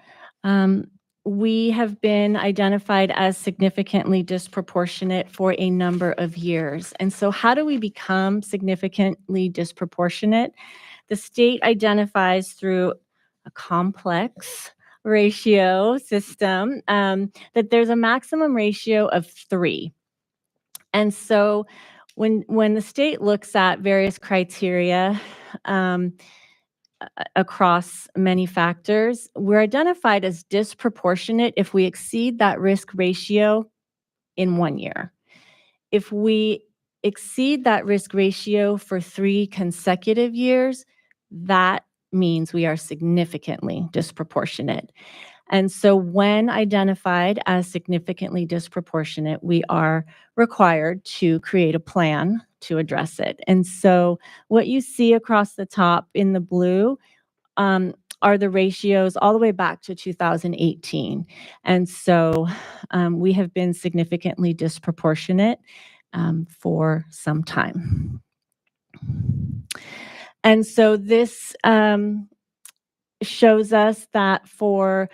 we have been identified as significantly disproportionate for a number of years. And so how do we become significantly disproportionate? The state identifies through a complex ratio system that there's a maximum ratio of 3. And so when the state looks at various criteria across many factors, we're identified as disproportionate if we exceed that risk ratio in 1 year. If we exceed that risk ratio for 3 consecutive years, that means we are significantly disproportionate. And so when identified as significantly disproportionate, we are required to create a plan to address it. And so what you see across the top in the blue are the ratios all the way back to 2018. And so we have been significantly disproportionate for some time. And so this shows us that for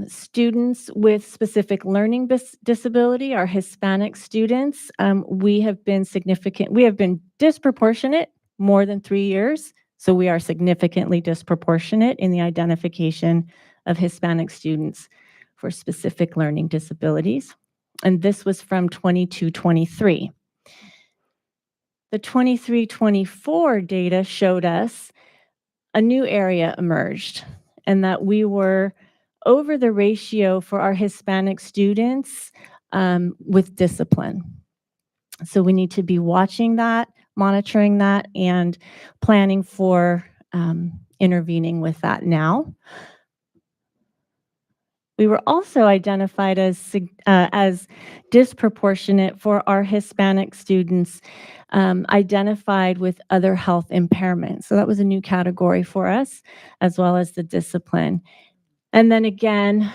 students with specific learning disability, our Hispanic students, we have been disproportionate more than 3 years. So we are significantly disproportionate in the identification of Hispanic students for specific learning disabilities. And this was from 22-23. The 23-24 data showed us a new area emerged, and that we were over the ratio for our Hispanic students with discipline. So we need to be watching that, monitoring that, and planning for intervening with that now. We were also identified as disproportionate for our Hispanic students identified with other health impairments. So that was a new category for us, as well as the discipline. And then again,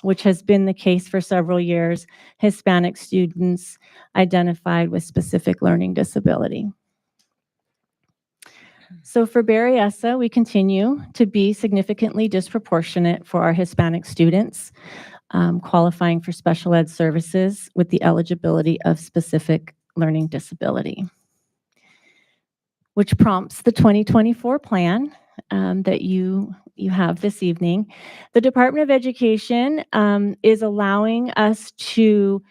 which has been the case for several years, Hispanic students identified with specific learning disability. So for Berryessa, we continue to be significantly disproportionate for our Hispanic students. qualifying for special ed services with the eligibility of specific learning disability, which prompts the 2024 plan that you have this evening. The Department of Education is allowing us to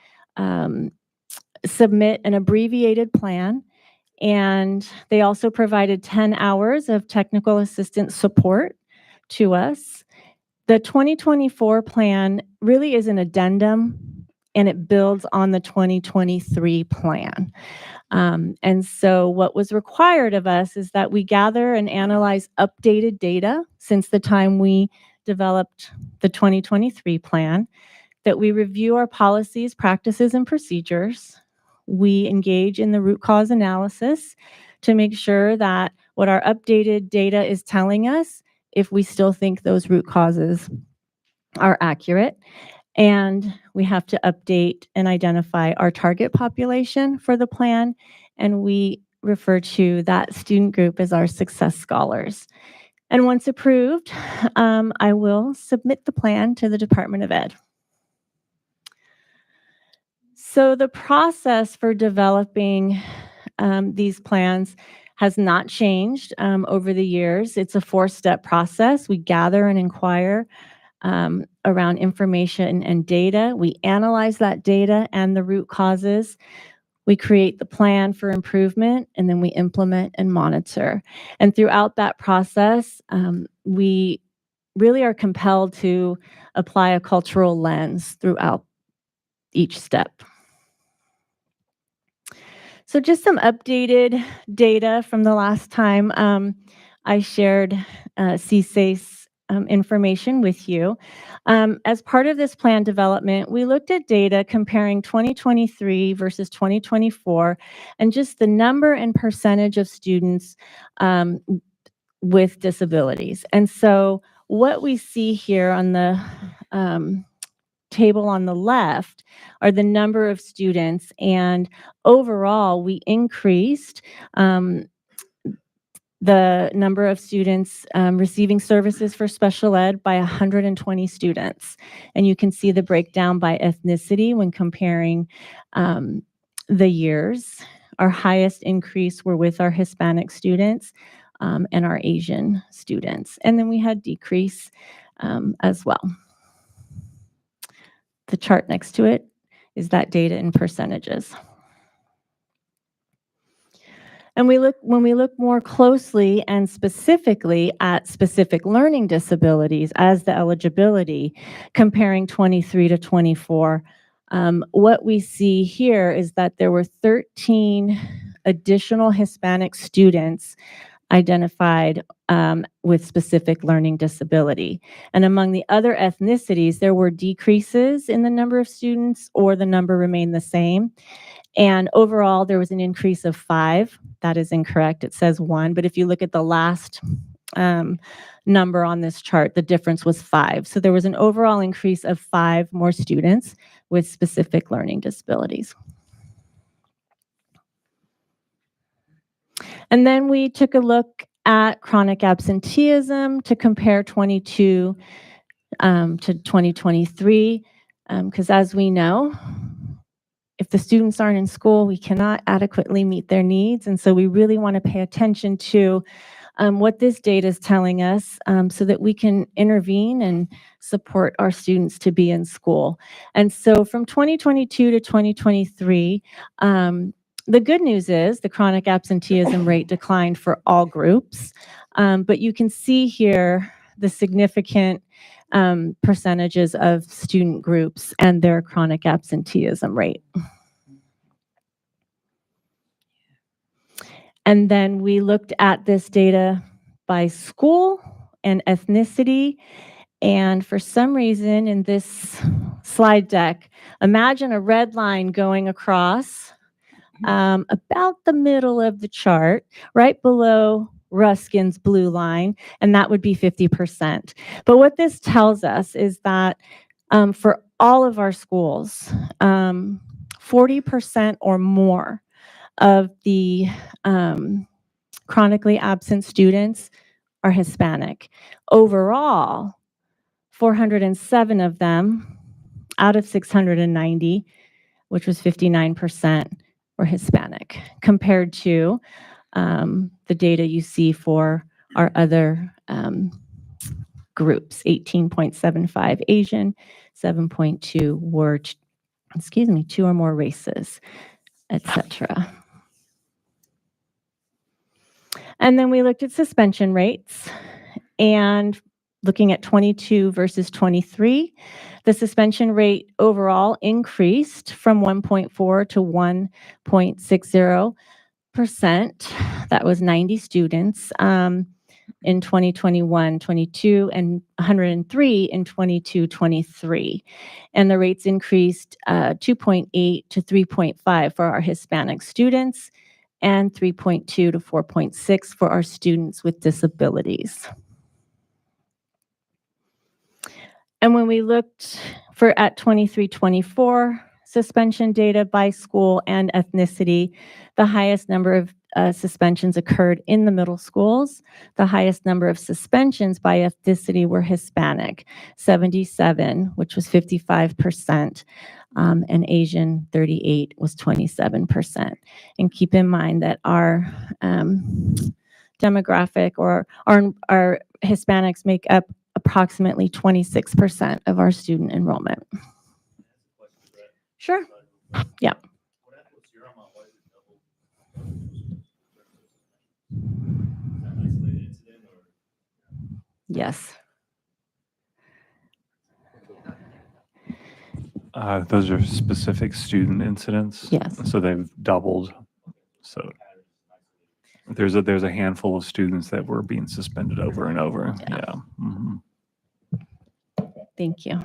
submit an abbreviated plan, and they also provided 10 hours of technical assistance support to us. The 2024 plan really is an addendum, and it builds on the 2023 plan. And so what was required of us is that we gather and analyze updated data since the time we developed the 2023 plan, that we review our policies, practices, and procedures. We engage in the root cause analysis to make sure that what our updated data is telling us, if we still think those root causes are accurate. And we have to update and identify our target population for the plan, and we refer to that student group as our success scholars. And once approved, I will submit the plan to the Department of Ed. So the process for developing these plans has not changed over the years. It's a 4-step process. We gather and inquire around information and data. We analyze that data and the root causes. We create the plan for improvement, and then we implement and monitor. And throughout that process, we really are compelled to apply a cultural lens throughout each step. So just some updated data from the last time I shared CSACE information with you. As part of this plan development, we looked at data comparing 2023 versus 2024 and just the number and percentage of students with disabilities. And so what we see here on the table on the left are the number of students, and overall we increased the number of students receiving services for special ed by 120 students. And you can see the breakdown by ethnicity when comparing the years. Our highest increase were with our Hispanic students and our Asian students. And then we had decrease as well. The chart next to it is that data in percentages. And when we look more closely and specifically at specific learning disabilities as the eligibility, comparing 23 to 24, what we see here is that there were 13 additional Hispanic students identified with specific learning disability. And among the other ethnicities, there were decreases in the number of students, or the number remained the same. And overall, there was an increase of 5. That is incorrect. It says 1. But if you look at the last number on this chart, the difference was 5. So there was an overall increase of 5 more students with specific learning disabilities. And then we took a look at chronic absenteeism to compare 22 to 2023, because as we know, if the students aren't in school, we cannot adequately meet their needs. And so we really want to pay attention to what this data is telling us so that we can intervene and support our students to be in school. And so from 2022 to 2023, the good news is the chronic absenteeism rate declined for all groups, but you can see here the significant percentages of student groups and their chronic absenteeism rate. And then we looked at this data by school and ethnicity. And for some reason in this slide deck, imagine a red line going across about the middle of the chart, right below Ruskin's blue line, and that would be 50%. But what this tells us is that for all of our schools, 40% or more of the chronically absent students are Hispanic. Overall, 407 of them out of 690, which was 59%, were Hispanic, compared to the data you see for our other groups, 18.75 Asian, 7.2 were, two or more races, etc. And then we looked at suspension rates, and looking at 22 versus 23, the suspension rate overall increased from 1.4 to 1.60%. That was 90 students in 2021-22 and 103 in 22-23. And the rates increased 2.8 to 3.5 for our Hispanic students and 3.2 to 4.6 for our students with disabilities. And when we looked at 23-24 suspension data by school and ethnicity, the highest number of suspensions occurred in the middle schools. The highest number of suspensions by ethnicity were Hispanic, 77, which was 55%, and Asian, 38, was 27%. And keep in mind that our demographic, or our Hispanics, make up approximately 26% of our student enrollment. Sure. Yeah. Yes. Those are specific student incidents. Yes. So they've doubled. So there's a handful of students that were being suspended over and over. Yeah. Mhm. Thank you.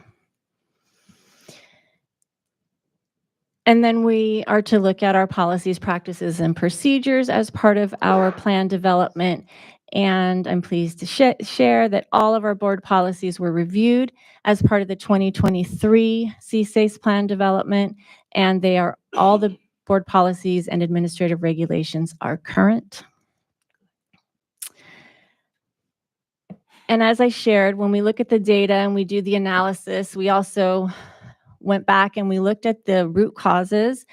And then we are to look at our policies, practices, and procedures as part of our plan development. And I'm pleased to share that all of our board policies were reviewed as part of the 2023 CSACE plan development, and they are all the board policies and administrative regulations are current. And as I shared, when we look at the data and we do the analysis, we also went back and we looked at the root causes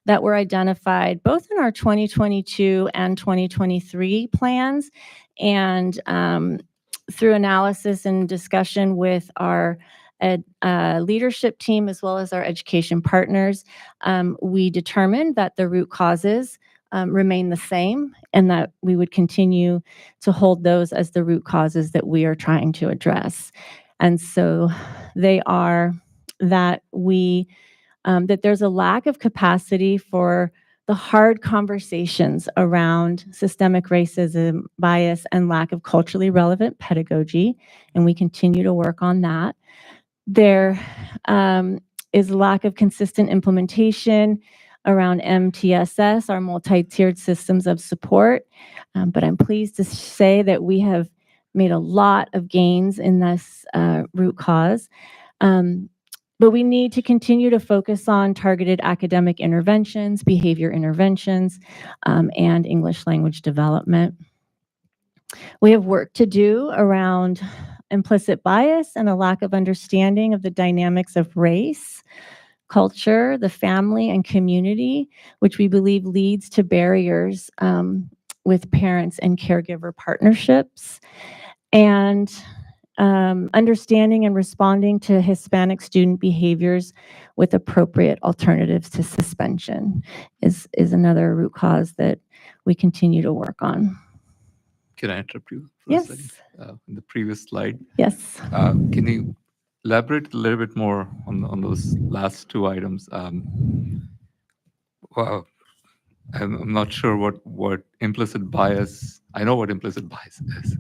that were identified both in our 2022 and 2023 plans. And through analysis and discussion with our leadership team as well as our education partners, we determined that the root causes remain the same and that we would continue to hold those as the root causes that we are trying to address. And so they are that that there's a lack of capacity for the hard conversations around systemic racism, bias, and lack of culturally relevant pedagogy, and we continue to work on that. There is lack of consistent implementation around MTSS, our multi-tiered systems of support, but I'm pleased to say that we have made a lot of gains in this root cause. But we need to continue to focus on targeted academic interventions, behavior interventions, and English language development. We have work to do around implicit bias and a lack of understanding of the dynamics of race, culture, the family, and community, which we believe leads to barriers with parents and caregiver partnerships. And understanding and responding to Hispanic student behaviors with appropriate alternatives to suspension is another root cause that we continue to work on. Can I interrupt you for Yes. a second? In the previous slide, Yes. Can you elaborate a little bit more on those last two items? Well, I'm not sure what implicit bias. I know what implicit bias is.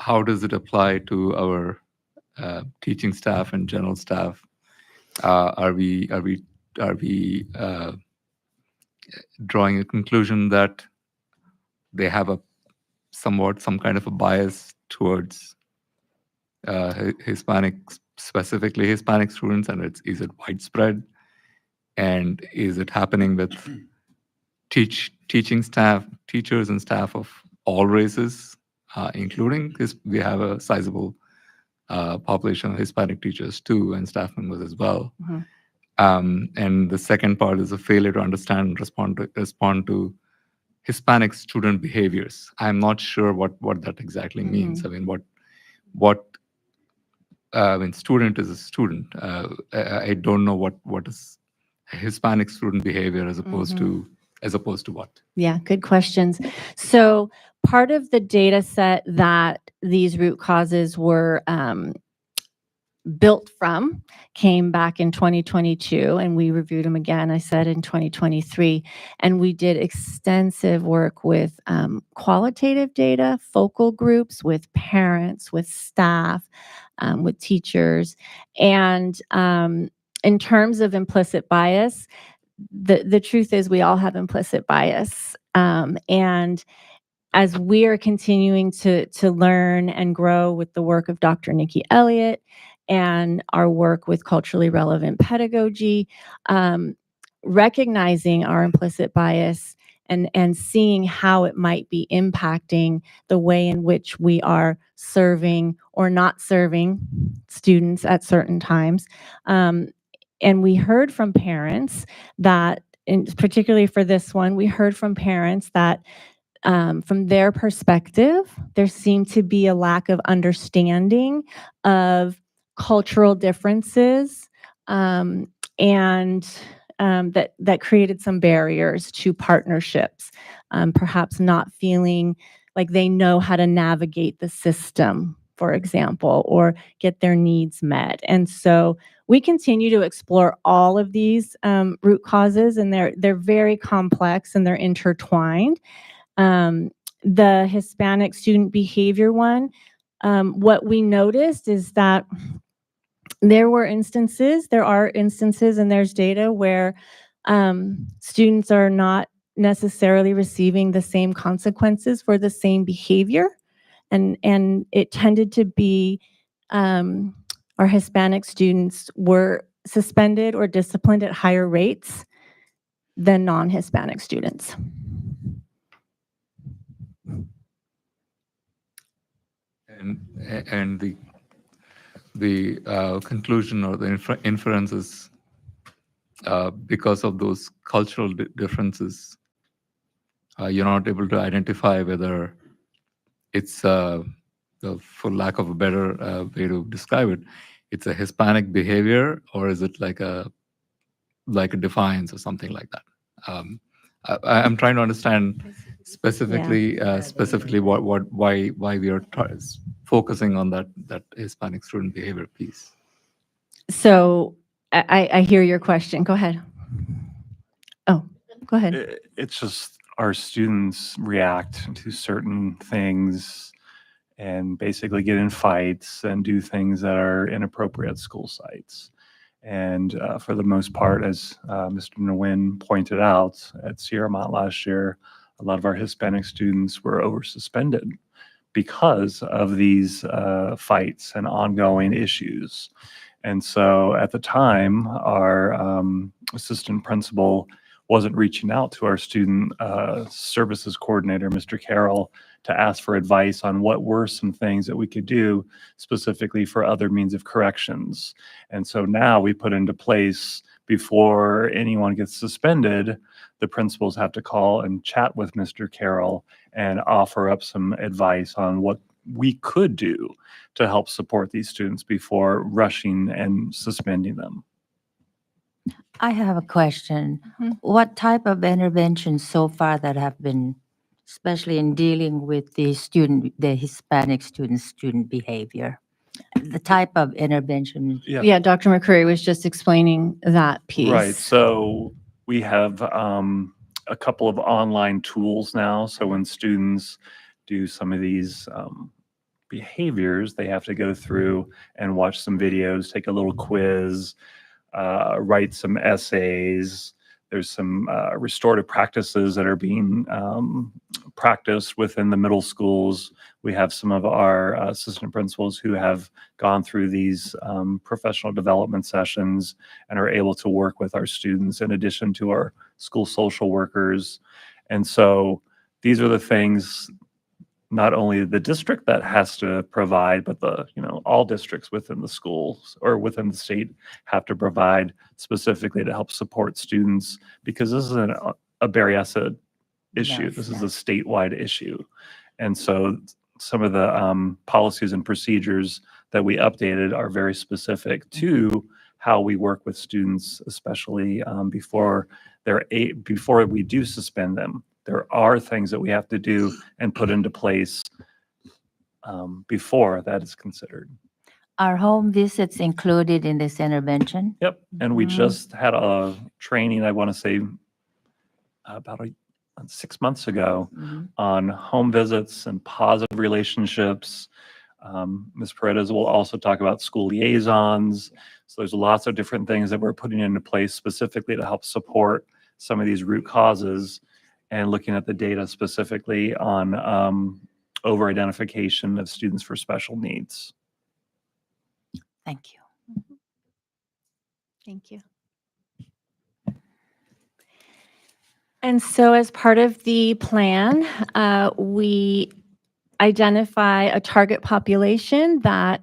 How does it apply to our teaching staff and general staff? Are we drawing a conclusion that they have some kind of a bias towards specifically Hispanic students, and is it widespread? And is it happening with teaching staff, teachers and staff of all races, including we have a sizable population of Hispanic teachers too, and staff members as well. Mhm. And the second part is a failure to understand and respond to Hispanic student behaviors. I'm not sure what that exactly means. I mean, what I mean, student is a student. I don't know what is a Hispanic student behavior as opposed to what. Yeah, good questions. So part of the data set that these root causes were built from came back in 2022, and we reviewed them again, I said, in 2023. And we did extensive work with qualitative data, focal groups, with parents, with staff, with teachers. And in terms of implicit bias, the truth is we all have implicit bias. And as we are continuing to learn and grow with the work of Dr. Nikki Elliott and our work with culturally relevant pedagogy, recognizing our implicit bias and seeing how it might be impacting the way in which we are serving or not serving students at certain times. And we heard from parents that, particularly for this one, we heard from parents that from their perspective, there seemed to be a lack of understanding of cultural differences, and that created some barriers to partnerships, perhaps not feeling like they know how to navigate the system, for example, or get their needs met. And so we continue to explore all of these root causes, and they're very complex and they're intertwined. The Hispanic student behavior one, what we noticed is that there are instances, and there's data where students are not necessarily receiving the same consequences for the same behavior. And it tended to be our Hispanic students were suspended or disciplined at higher rates than non-Hispanic students. And the conclusion or the inferences, because of those cultural differences, you're not able to identify whether it's, for lack of a better way to describe it, it's a Hispanic behavior, or is it like a defiance or something like that. I'm trying to understand specifically why we are focusing on that Hispanic student behavior piece. So I hear your question. Go ahead. Oh, go ahead. It's just our students react to certain things and basically get in fights and do things that are inappropriate at school sites. And for the most part, as Mr. Nguyen pointed out, at Sierra Mont last year, a lot of our Hispanic students were over-suspended because of these fights and ongoing issues. And so at the time, our assistant principal wasn't reaching out to our student services coordinator, Mr. Carroll, to ask for advice on what were some things that we could do specifically for other means of corrections. And so now we put into place, before anyone gets suspended, the principals have to call and chat with Mr. Carroll and offer up some advice on what we could do to help support these students before rushing and suspending them. I have a question. What type of interventions so far that have been, especially in dealing with the Hispanic student behavior? The type of intervention. Yeah, Dr. McCurry was just explaining that piece. Right. So we have a couple of online tools now. So when students do some of these behaviors, they have to go through and watch some videos, take a little quiz, write some essays. There's some restorative practices that are being practiced within the middle schools. We have some of our assistant principals who have gone through these professional development sessions and are able to work with our students in addition to our school social workers. And so these are the things not only the district that has to provide, but the, all districts within the schools or within the state have to provide specifically to help support students, because this is a Berryessa issue. Yes, This is a statewide issue. And so some of the policies and procedures that we updated are very specific to how we work with students, especially before we do suspend them. There are things that we have to do and put into place before that is considered. Are home visits included in this intervention? Yep. And we just had a training, I want to say about 6 months ago, on home visits and positive relationships. Ms. Paredes will also talk about school liaisons. So there's lots of different things that we're putting into place specifically to help support some of these root causes, and looking at the data specifically on over-identification of students for special needs. Thank you. Thank you. And so as part of the plan, we identify a target population that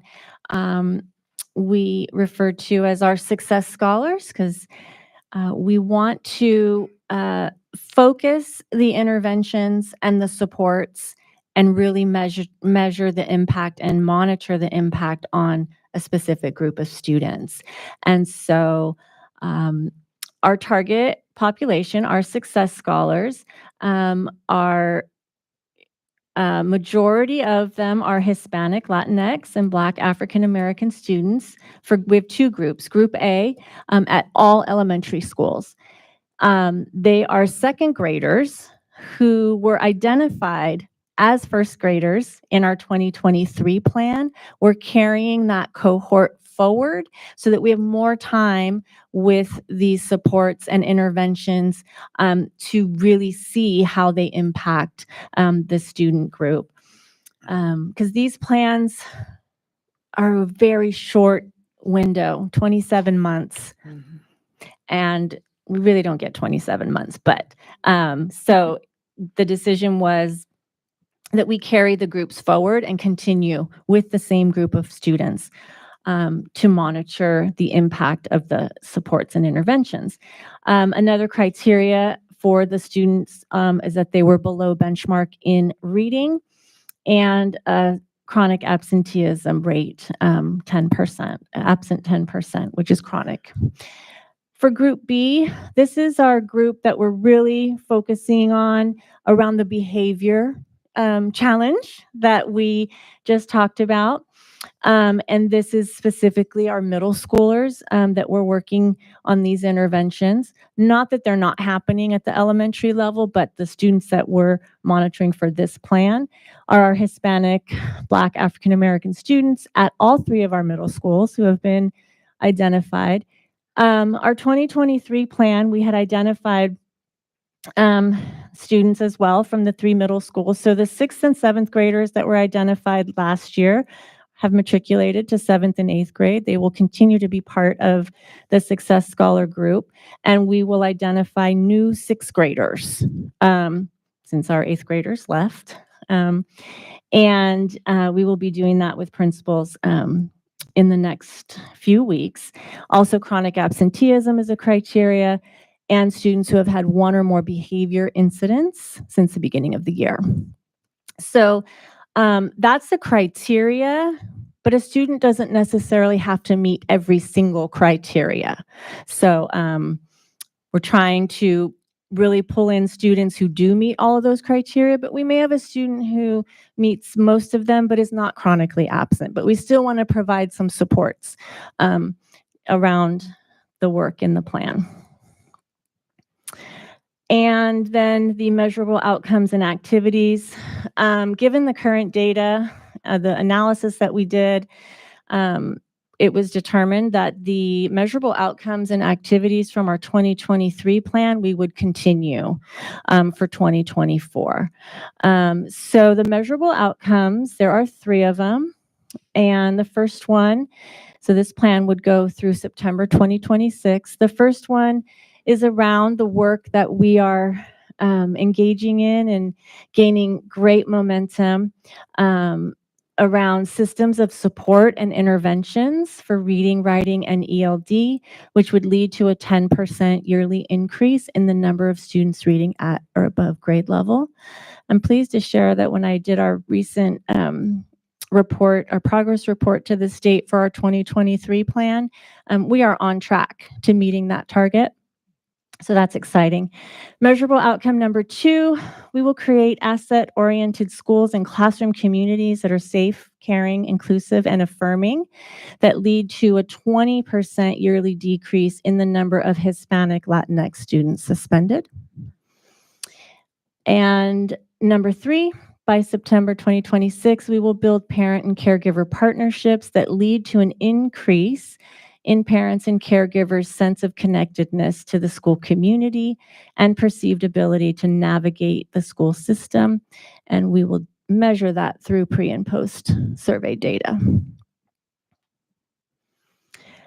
we refer to as our success scholars, because we want to focus the interventions and the supports and really measure the impact and monitor the impact on a specific group of students. And so our target population, our success scholars, are majority of them are Hispanic, Latinx, and Black African American students. We have two groups. Group A at all elementary schools. They are second graders who were identified as first graders in our 2023 plan. We're carrying that cohort forward so that we have more time with these supports and interventions to really see how they impact the student group. Because these plans are a very short window, 27 months. And we really don't get 27 months. But so the decision was that we carry the groups forward and continue with the same group of students to monitor the impact of the supports and interventions. Another criteria for the students is that they were below benchmark in reading and a chronic absenteeism rate, 10%, absent 10%, which is chronic. For Group B, this is our group that we're really focusing on around the behavior challenge that we just talked about. And this is specifically our middle schoolers that we're working on these interventions. Not that they're not happening at the elementary level, but the students that we're monitoring for this plan are our Hispanic, Black, African American students at all three of our middle schools who have been identified. Our 2023 plan, we had identified students as well from the three middle schools. So the 6th and 7th graders that were identified last year have matriculated to 7th and 8th grade. They will continue to be part of the Success Scholar group, and we will identify new 6th graders since our 8th graders left. And we will be doing that with principals in the next few weeks. Also, chronic absenteeism is a criteria, and students who have had one or more behavior incidents since the beginning of the year. So that's the criteria, but a student doesn't necessarily have to meet every single criteria. So we're trying to really pull in students who do meet all of those criteria, but we may have a student who meets most of them but is not chronically absent. But we still want to provide some supports around the work in the plan. And then the measurable outcomes and activities. Given the current data, the analysis that we did, it was determined that the measurable outcomes and activities from our 2023 plan, we would continue for 2024. So the measurable outcomes, there are 3 of them. And the first one, so this plan would go through September 2026. The first one is around the work that we are engaging in and gaining great momentum around systems of support and interventions for reading, writing, and ELD, which would lead to a 10% yearly increase in the number of students reading at or above grade level. I'm pleased to share that when I did our recent report, our progress report to the state for our 2023 plan, we are on track to meeting that target. So that's exciting. Measurable outcome number 2, we will create asset-oriented schools and classroom communities that are safe, caring, inclusive, and affirming that lead to a 20% yearly decrease in the number of Hispanic Latinx students suspended. And number 3, by September 2026, we will build parent and caregiver partnerships that lead to an increase in parents and caregivers' sense of connectedness to the school community and perceived ability to navigate the school system. And we will measure that through pre and post survey data.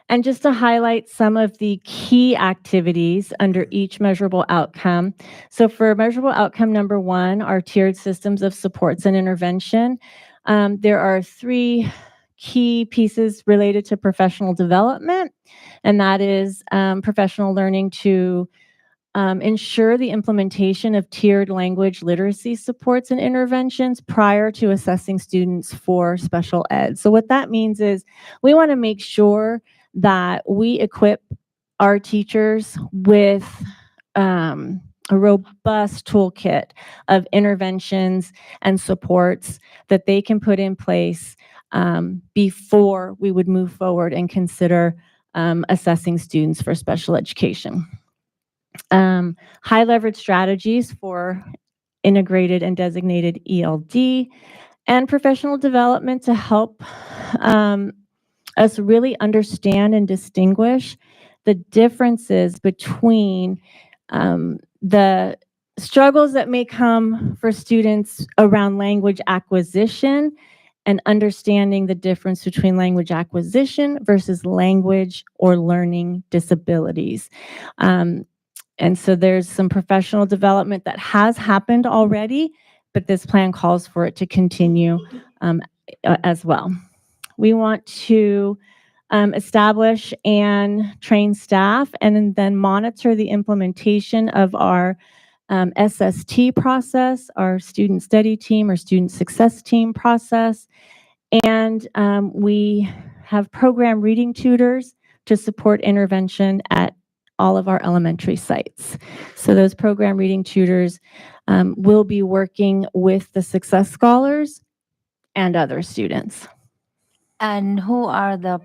And just to highlight some of the key activities under each measurable outcome. So for measurable outcome number 1, our tiered systems of supports and intervention, there are 3 key pieces related to professional development, and that is professional learning to ensure the implementation of tiered language literacy supports and interventions prior to assessing students for special ed. So what that means is we want to make sure that we equip our teachers with a robust toolkit of interventions and supports that they can put in place before we would move forward and consider assessing students for special education. High leverage strategies for integrated and designated ELD, and professional development to help us really understand and distinguish the differences between the struggles that may come for students around language acquisition and understanding the difference between language acquisition versus language or learning disabilities. And so there's some professional development that has happened already, but this plan calls for it to continue as well. We want to establish and train staff and then monitor the implementation of our SST process, our student study team or student success team process. And we have program reading tutors to support intervention at all of our elementary sites. So those program reading tutors will be working with the success scholars and other students. And who are the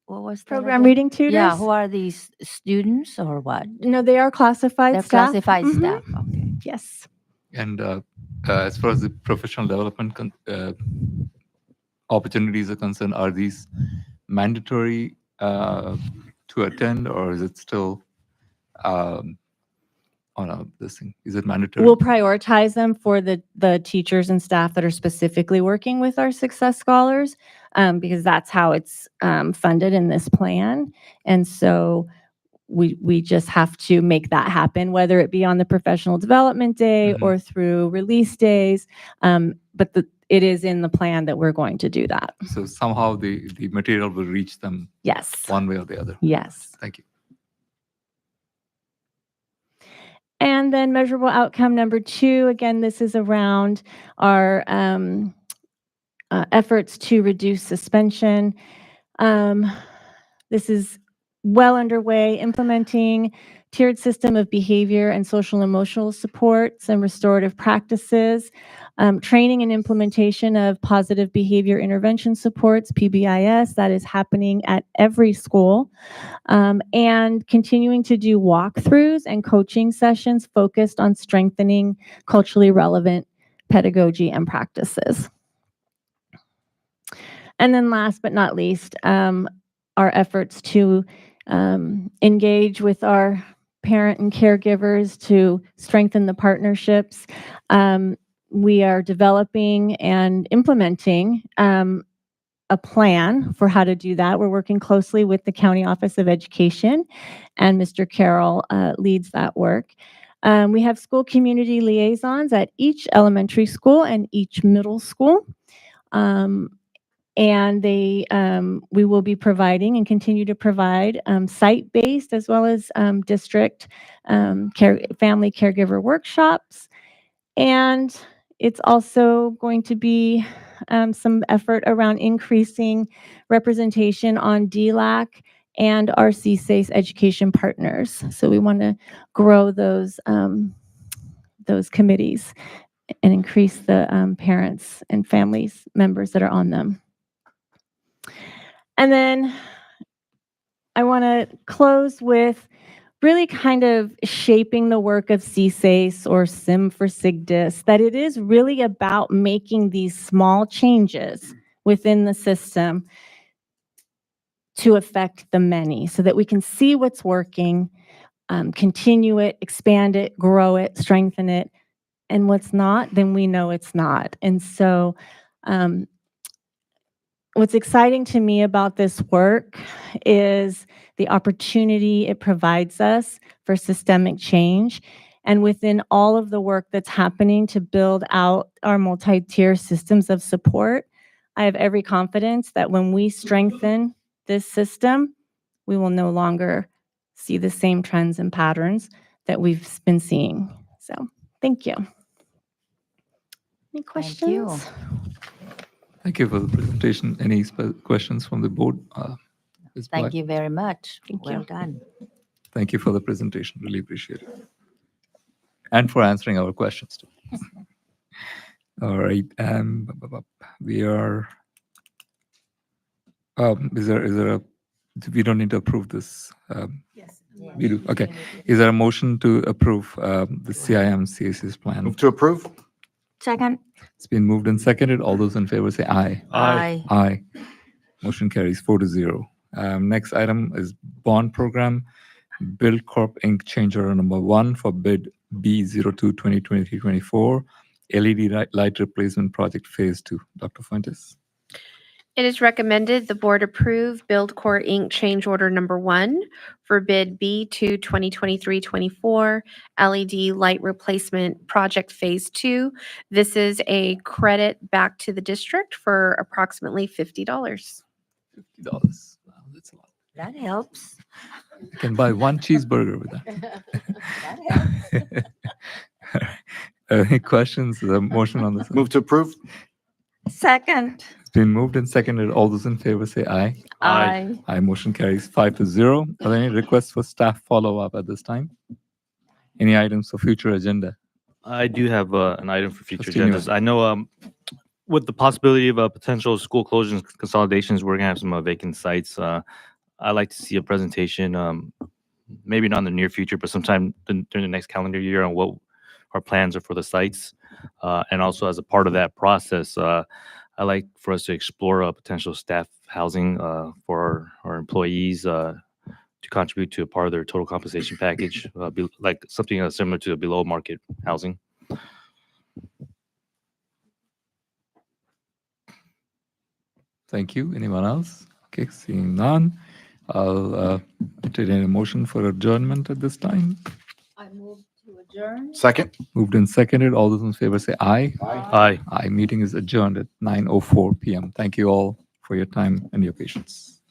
what was that Program again? reading tutors? Yeah, who are these students or what? No, they are classified They're staff. classified Mhm. staff. Okay. Yes. And as far as the professional development opportunities are concerned, are these mandatory to attend, or is it still on this thing? Is it mandatory? We'll prioritize them for the teachers and staff that are specifically working with our success scholars because that's how it's funded in this plan. And so we just have to make that happen, whether it be on the professional development day or through release days. But it is in the plan that we're going to do that. So somehow the material will reach them. Yes. One way or the other. Yes. Thank you. And then measurable outcome number 2, again, this is around our efforts to reduce suspension. This is well underway, implementing tiered system of behavior and social emotional supports and restorative practices, training and implementation of positive behavior intervention supports, PBIS, that is happening at every school, and continuing to do walkthroughs and coaching sessions focused on strengthening culturally relevant pedagogy and practices. And then last but not least, our efforts to engage with our parent and caregivers to strengthen the partnerships. We are developing and implementing a plan for how to do that. We're working closely with the County Office of Education, and Mr. Carroll leads that work. We have school community liaisons at each elementary school and each middle school. And we will be providing and continue to provide site-based as well as district family caregiver workshops. And it's also going to be some effort around increasing representation on DLAC and our CSACE education partners. So we want to grow those committees and increase the parents and families members that are on them. And then I want to close with really kind of shaping the work of CSACE or SIM for SIGDIS, that it is really about making these small changes within the system to affect the many so that we can see what's working, continue it, expand it, grow it, strengthen it, and what's not, then we know it's not. And so what's exciting to me about this work is the opportunity it provides us for systemic change. And within all of the work that's happening to build out our multi-tier systems of support, I have every confidence that when we strengthen this system, we will no longer see the same trends and patterns that we've been seeing. So, thank you. Any questions? Thank you for the presentation. Any questions from the board? Ms. Black? Thank you very much. Thank Well you. done. Thank you for the presentation. Really appreciate it. And for answering our questions too. All right. We are, is there a, we don't need to approve this. Yes. We do. Okay. Is there a motion to approve the CIM CAC's plan? Move to approve? Second. It's been moved and seconded. All those in favor say aye. Aye. Aye. Motion carries 4-0. Next item is bond program. Build Corp Inc. change order number 1 for bid B02 2023-24 LED light replacement project phase 2. Dr. Fuentes. It is recommended the board approve Buildcorp Inc. change order number 1 for bid B2 2023-24 LED light replacement project phase 2. This is a credit back to the district for approximately $50. $50. Wow, that's a lot. That helps. I can buy one cheeseburger with that. Any questions? The motion on this? Move to approve? Second. It's been moved and seconded. All those in favor say aye. Aye. Aye. Motion carries 5-0. Are there any requests for staff follow-up at this time? Any items for future agenda? I do have an item for future Trustee Nguyen. agendas. I know with the possibility of potential school closures and consolidations, we're gonna have some vacant sites. I'd like to see a presentation, maybe not in the near future, but sometime during the next calendar year on what our plans are for the sites. And also as a part of that process, I like for us to explore potential staff housing for our employees to contribute to a part of their total compensation package, like something similar to below market housing. Thank you. Anyone else? Okay, seeing none. I'll entertain a motion for adjournment at this time. I move to adjourn. Second? Moved and seconded. All those in favor say aye. Aye. Aye. Meeting is adjourned at 9:04 p.m. Thank you all for your time and your patience.